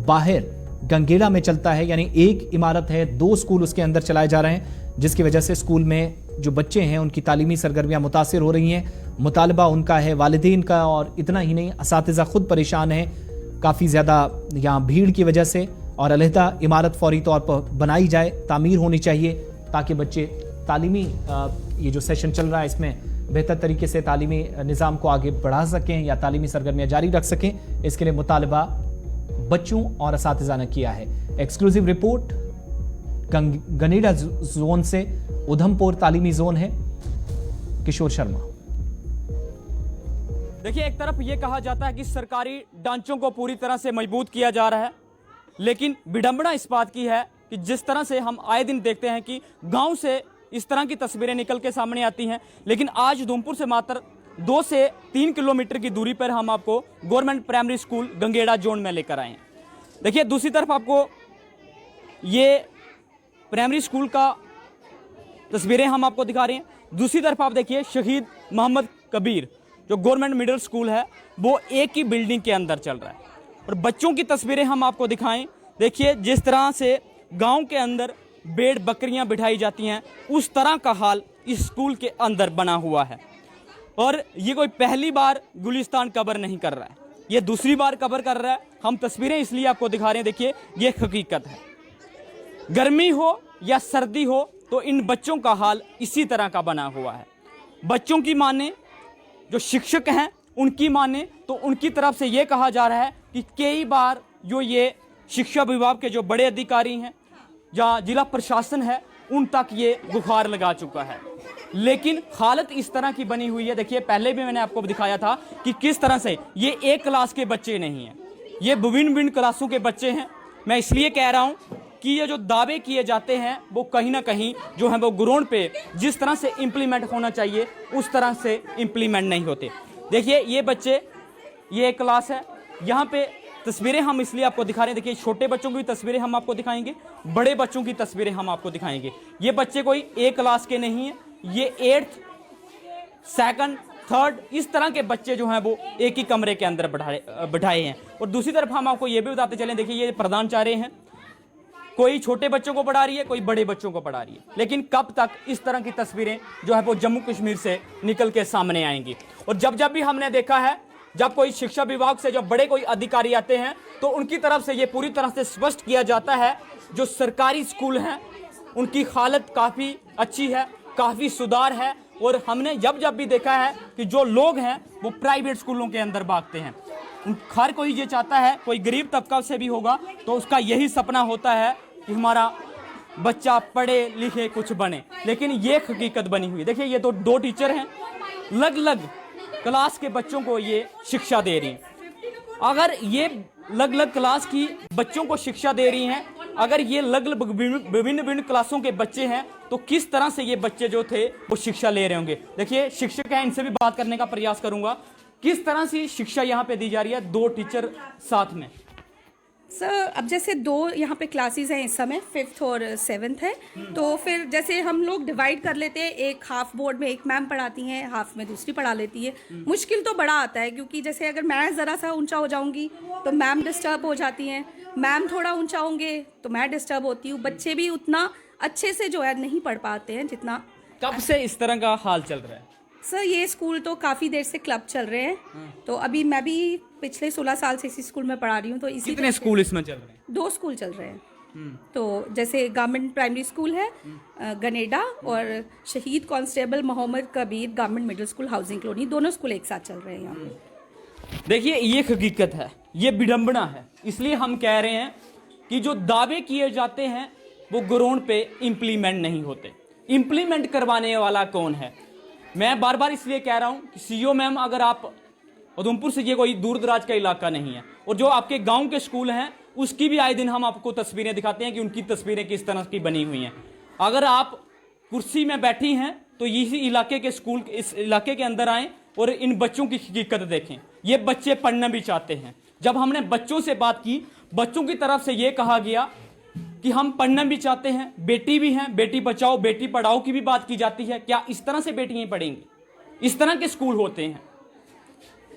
बाहर गंगेड़ा में चलता है, यानी एक इमारत है, 2 स्कूल उसके अंदर चलाए जा रहे हैं, जिसकी वजह से स्कूल में जो बच्चे हैं उनकी तालीमी सरगर्मियां मुतासिर हो रही हैं। मुतालबा उनका है वालिदैन का, और इतना ही नहीं असातिज़ा खुद परेशान है काफ़ी ज़्यादा यहाँ भीड़ की वजह से। और अलहदा इमारत फौरी तौर पर बनाई जाए, तामीर होनी चाहिए, ताकि बच्चे तालीमी ये जो सेशन चल रहा है इसमें बेहतर तरीके से तालीमी निज़ाम को आगे बढ़ा सकें या तालीमी सरगर्मियाँ जारी रख सकें। इसके लिए मुतालबा बच्चों और असातिज़ा ने किया है। एक्सक्लूसिव रिपोर्ट गंगेड़ा जोन से, उधमपुर तालीमी जोन है, किशोर शर्मा। देखिए, एक तरफ ये कहा जाता है कि सरकारी ढांचों को पूरी तरह से मजबूत किया जा रहा है, लेकिन विडंबना इस बात की है कि जिस तरह से हम आए दिन देखते हैं कि गांव से इस तरह की तस्वीरें निकल के सामने आती हैं, लेकिन आज उधमपुर से मात्र 2 से 3 किलोमीटर की दूरी पर हम आपको गवर्नमेंट प्राइमरी स्कूल गंगेड़ा जोन में लेकर आए हैं। देखिए, दूसरी तरफ आपको ये प्राइमरी स्कूल का तस्वीरें हम आपको दिखा रहे हैं। दूसरी तरफ आप देखिए शहीद मोहम्मद कबीर जो गवर्नमेंट मिडिल स्कूल है, वो एक ही बिल्डिंग के अंदर चल रहा है। और बच्चों की तस्वीरें हम आपको दिखाएं। देखिए, जिस तरह से गांव के अंदर भेड़ बकरियां बिठाई जाती हैं, उस तरह का हाल इस स्कूल के अंदर बना हुआ है। और ये कोई पहली बार गुलिस्तान कवर नहीं कर रहा है, ये दूसरी बार कवर कर रहा है। हम तस्वीरें इसलिए आपको दिखा रहे हैं, देखिए ये हकीकत है। गर्मी हो या सर्दी हो तो इन बच्चों का हाल इसी तरह का बना हुआ है। बच्चों की माने, जो शिक्षक हैं उनकी माने, तो उनकी तरफ से ये कहा जा रहा है कि कई बार जो ये शिक्षा विभाग के जो बड़े अधिकारी हैं या जिला प्रशासन है, उन तक ये गुहार लगा चुका है, लेकिन हालत इस तरह की बनी हुई है। देखिए, पहले भी मैंने आपको दिखाया था कि किस तरह से ये एक क्लास के बच्चे नहीं हैं, ये विभिन्न क्लासों के बच्चे हैं। मैं इसलिए कह रहा हूँ कि ये जो दावे किए जाते हैं वो कहीं ना कहीं जो है वो ग्राउंड पे जिस तरह से इम्प्लीमेंट होना चाहिए उस तरह से इम्प्लीमेंट नहीं होते। देखिए, ये बच्चे, ये एक क्लास है, यहाँ पे तस्वीरें हम इसलिए आपको दिखा रहे हैं। देखिए छोटे बच्चों की भी तस्वीरें हम आपको दिखाएंगे, बड़े बच्चों की तस्वीरें हम आपको दिखाएंगे। ये बच्चे कोई एक क्लास के नहीं है, ये 8th, 2nd, 3rd इस तरह के बच्चे जो हैं वो एक ही कमरे के अंदर बैठाए हैं। और दूसरी तरफ हम आपको ये भी बताते चलें, देखिए ये प्रधानाचार्य हैं, कोई छोटे बच्चों को पढ़ा रही है, कोई बड़े बच्चों को पढ़ा रही है। लेकिन कब तक इस तरह की तस्वीरें जो है वो जम्मू कश्मीर से निकल के सामने आएंगी? और जब जब भी हमने देखा है, जब कोई शिक्षा विभाग से जब बड़े कोई अधिकारी आते हैं तो उनकी तरफ से ये पूरी तरह से स्पष्ट किया जाता है जो सरकारी स्कूल हैं उनकी हालत काफ़ी अच्छी है, काफ़ी सुधार है। और हमने जब जब भी देखा है कि जो लोग हैं वो प्राइवेट स्कूलों के अंदर भागते हैं। हर कोई ये चाहता है, कोई गरीब तबका से भी होगा तो उसका यही सपना होता है कि हमारा बच्चा पढ़े लिखे कुछ बने। लेकिन ये हकीकत बनी हुई है। देखिए ये तो 2 टीचर हैं, अलग अलग क्लास के बच्चों को ये शिक्षा दे रही हैं। अगर ये अलग अलग क्लास की बच्चों को शिक्षा दे रही हैं, अगर ये अलग अलग विभिन्न क्लासों के बच्चे हैं तो किस तरह से ये बच्चे जो थे वो शिक्षा ले रहे होंगे? देखिए शिक्षक हैं, इनसे भी बात करने का प्रयास करूंगा। किस तरह से शिक्षा यहाँ पे दी जा रही है 2 टीचर साथ में? सर अब जैसे 2 यहाँ पे क्लासेस हैं इस समय, 5th और 7th है। तो फिर जैसे हम लोग डिवाइड कर लेते हैं, एक हाफ बोर्ड में एक मैम पढ़ाती हैं, हाफ में दूसरी पढ़ा लेती है। मुश्किल तो बड़ा आता है क्योंकि जैसे अगर मैं ज़रा सा ऊंचा हो जाऊंगी तो मैम डिस्टर्ब हो जाती हैं, मैम थोड़ा ऊंचा होंगे तो मैं डिस्टर्ब होती हूँ। बच्चे भी उतना अच्छे से जो है नहीं पढ़ पाते हैं जितना। कब से इस तरह का हाल चल रहा है? सर ये स्कूल तो काफ़ी देर से क्लब चल रहे हैं। तो अभी मैं भी पिछले 16 साल से इसी स्कूल में पढ़ा रही हूँ। तो इसी कितने स्कूल इसमें चल रहे हैं? 2 स्कूल चल रहे हैं। तो जैसे गवर्नमेंट प्राइमरी स्कूल है गनेडा, और शहीद constable Mohammad Kabir government middle school housing colony, दोनों स्कूल एक साथ चल रहे हैं यहाँ पे। देखिए ये हकीकत है, ये विडंबना है। इसलिए हम कह रहे हैं कि जो दावे किए जाते हैं वो ग्राउंड पे इम्प्लीमेंट नहीं होते। इम्प्लीमेंट करवाने वाला कौन है? मैं बार बार इसलिए कह रहा हूं कि सीईओ मैम, अगर आप उधमपुर से, ये कोई दूर दराज का इलाका नहीं है, और जो आपके गांव के स्कूल हैं उसकी भी आए दिन हम आपको तस्वीरें दिखाते हैं कि उनकी तस्वीरें किस तरह की बनी हुई हैं। अगर आप कुर्सी में बैठी हैं तो इसी इलाके के स्कूल, इस इलाके के अंदर आएँ और इन बच्चों की हकीकत देखें। ये बच्चे पढ़ना भी चाहते हैं। जब हमने बच्चों से बात की, बच्चों की तरफ से ये कहा गया कि हम पढ़ना भी चाहते हैं, बेटी भी हैं, बेटी बचाओ बेटी पढ़ाओ की भी बात की जाती है। क्या इस तरह से बेटियां पढ़ेंगी? इस तरह के स्कूल होते हैं?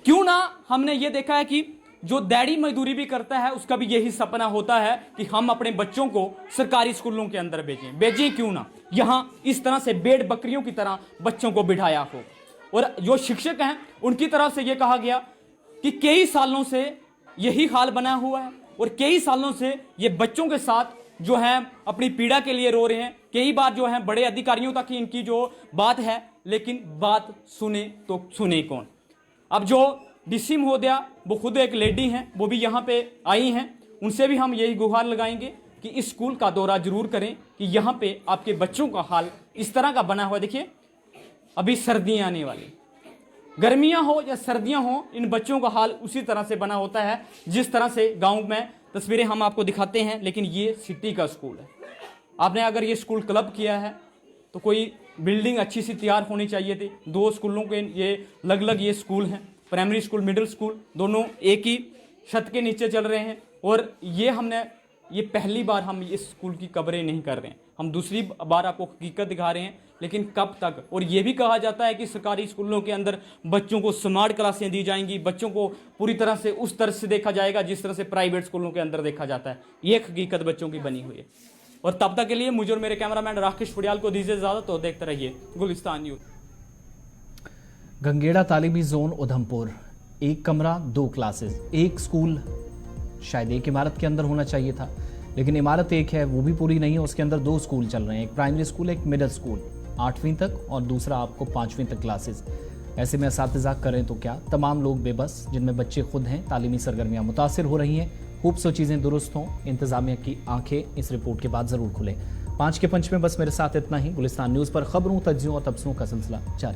क्यों ना हमने ये देखा है कि जो दिहाड़ी मजदूरी भी करता है उसका भी यही सपना होता है कि हम अपने बच्चों को सरकारी स्कूलों के अंदर भेजें क्यों ना। यहाँ इस तरह से भेड़ बकरियों की तरह बच्चों को बिठाया हो। और जो शिक्षक हैं उनकी तरफ से ये कहा गया कि कई सालों से यही हाल बना हुआ है और कई सालों से ये बच्चों के साथ जो है अपनी पीड़ा के लिए रो रहे हैं। कई बार जो है बड़े अधिकारियों तक ही इनकी जो बात है, लेकिन बात सुने तो सुने कौन? अब जो डीसी महोदया वो खुद एक लेडी हैं, वो भी यहाँ पे आई हैं, उनसे भी हम यही गुहार लगाएंगे कि इस स्कूल का दौरा जरूर करें कि यहाँ पे आपके बच्चों का हाल इस तरह का बना हुआ। देखिए अभी सर्दियाँ आने वाली, गर्मियाँ हो या सर्दियाँ हो, इन बच्चों का हाल उसी तरह से बना होता है जिस तरह से गाँव में तस्वीरें हम आपको दिखाते हैं। लेकिन ये सिटी का स्कूल है। आपने अगर ये स्कूल क्लब किया है तो कोई बिल्डिंग अच्छी सी तैयार होनी चाहिए थी। 2 स्कूलों के ये अलग अलग ये स्कूल हैं, प्राइमरी स्कूल मिडिल स्कूल, दोनों एक ही छत के नीचे चल रहे हैं। और ये पहली बार हम इस स्कूल की कवरेज नहीं कर रहे हैं, हम दूसरी बार आपको हकीकत दिखा रहे हैं। लेकिन कब तक? और ये भी कहा जाता है कि सरकारी स्कूलों के अंदर बच्चों को स्मार्ट क्लासें दी जाएंगी, बच्चों को पूरी तरह से उस तरह से देखा जाएगा जिस तरह से प्राइवेट स्कूलों के अंदर देखा जाता है। ये हकीकत बच्चों की बनी हुई है। और तब तक के लिए मुझे और मेरे कैमरामैन राकेश फुडियाल को दीजिए इजाजत। तो देखते रहिए गुलिस्तान न्यूज। गंगेड़ा तालीमी जोन उधमपुर, 1 कमरा 2 क्लासेस, 1 स्कूल शायद एक इमारत के अंदर होना चाहिए था, लेकिन इमारत एक है वो भी पूरी नहीं है, उसके अंदर 2 स्कूल चल रहे हैं, एक प्राइमरी स्कूल एक मिडिल स्कूल 8वीं तक और दूसरा आपको 5वीं तक क्लासेस। ऐसे में असातिज़ा करें तो क्या, तमाम लोग बेबस, जिनमें बच्चे खुद हैं, तालीमी सरगर्मियाँ मुतासिर हो रही हैं। खूब सो चीज़ें दुरुस्त हों, इंतजामिया की आंखें इस रिपोर्ट के बाद ज़रूर खुलें। 5 के पंच में बस मेरे साथ इतना ही। गुलिस्तान न्यूज़ पर खबरों, तज्जियों और तबसरों का सिलसिला जारी।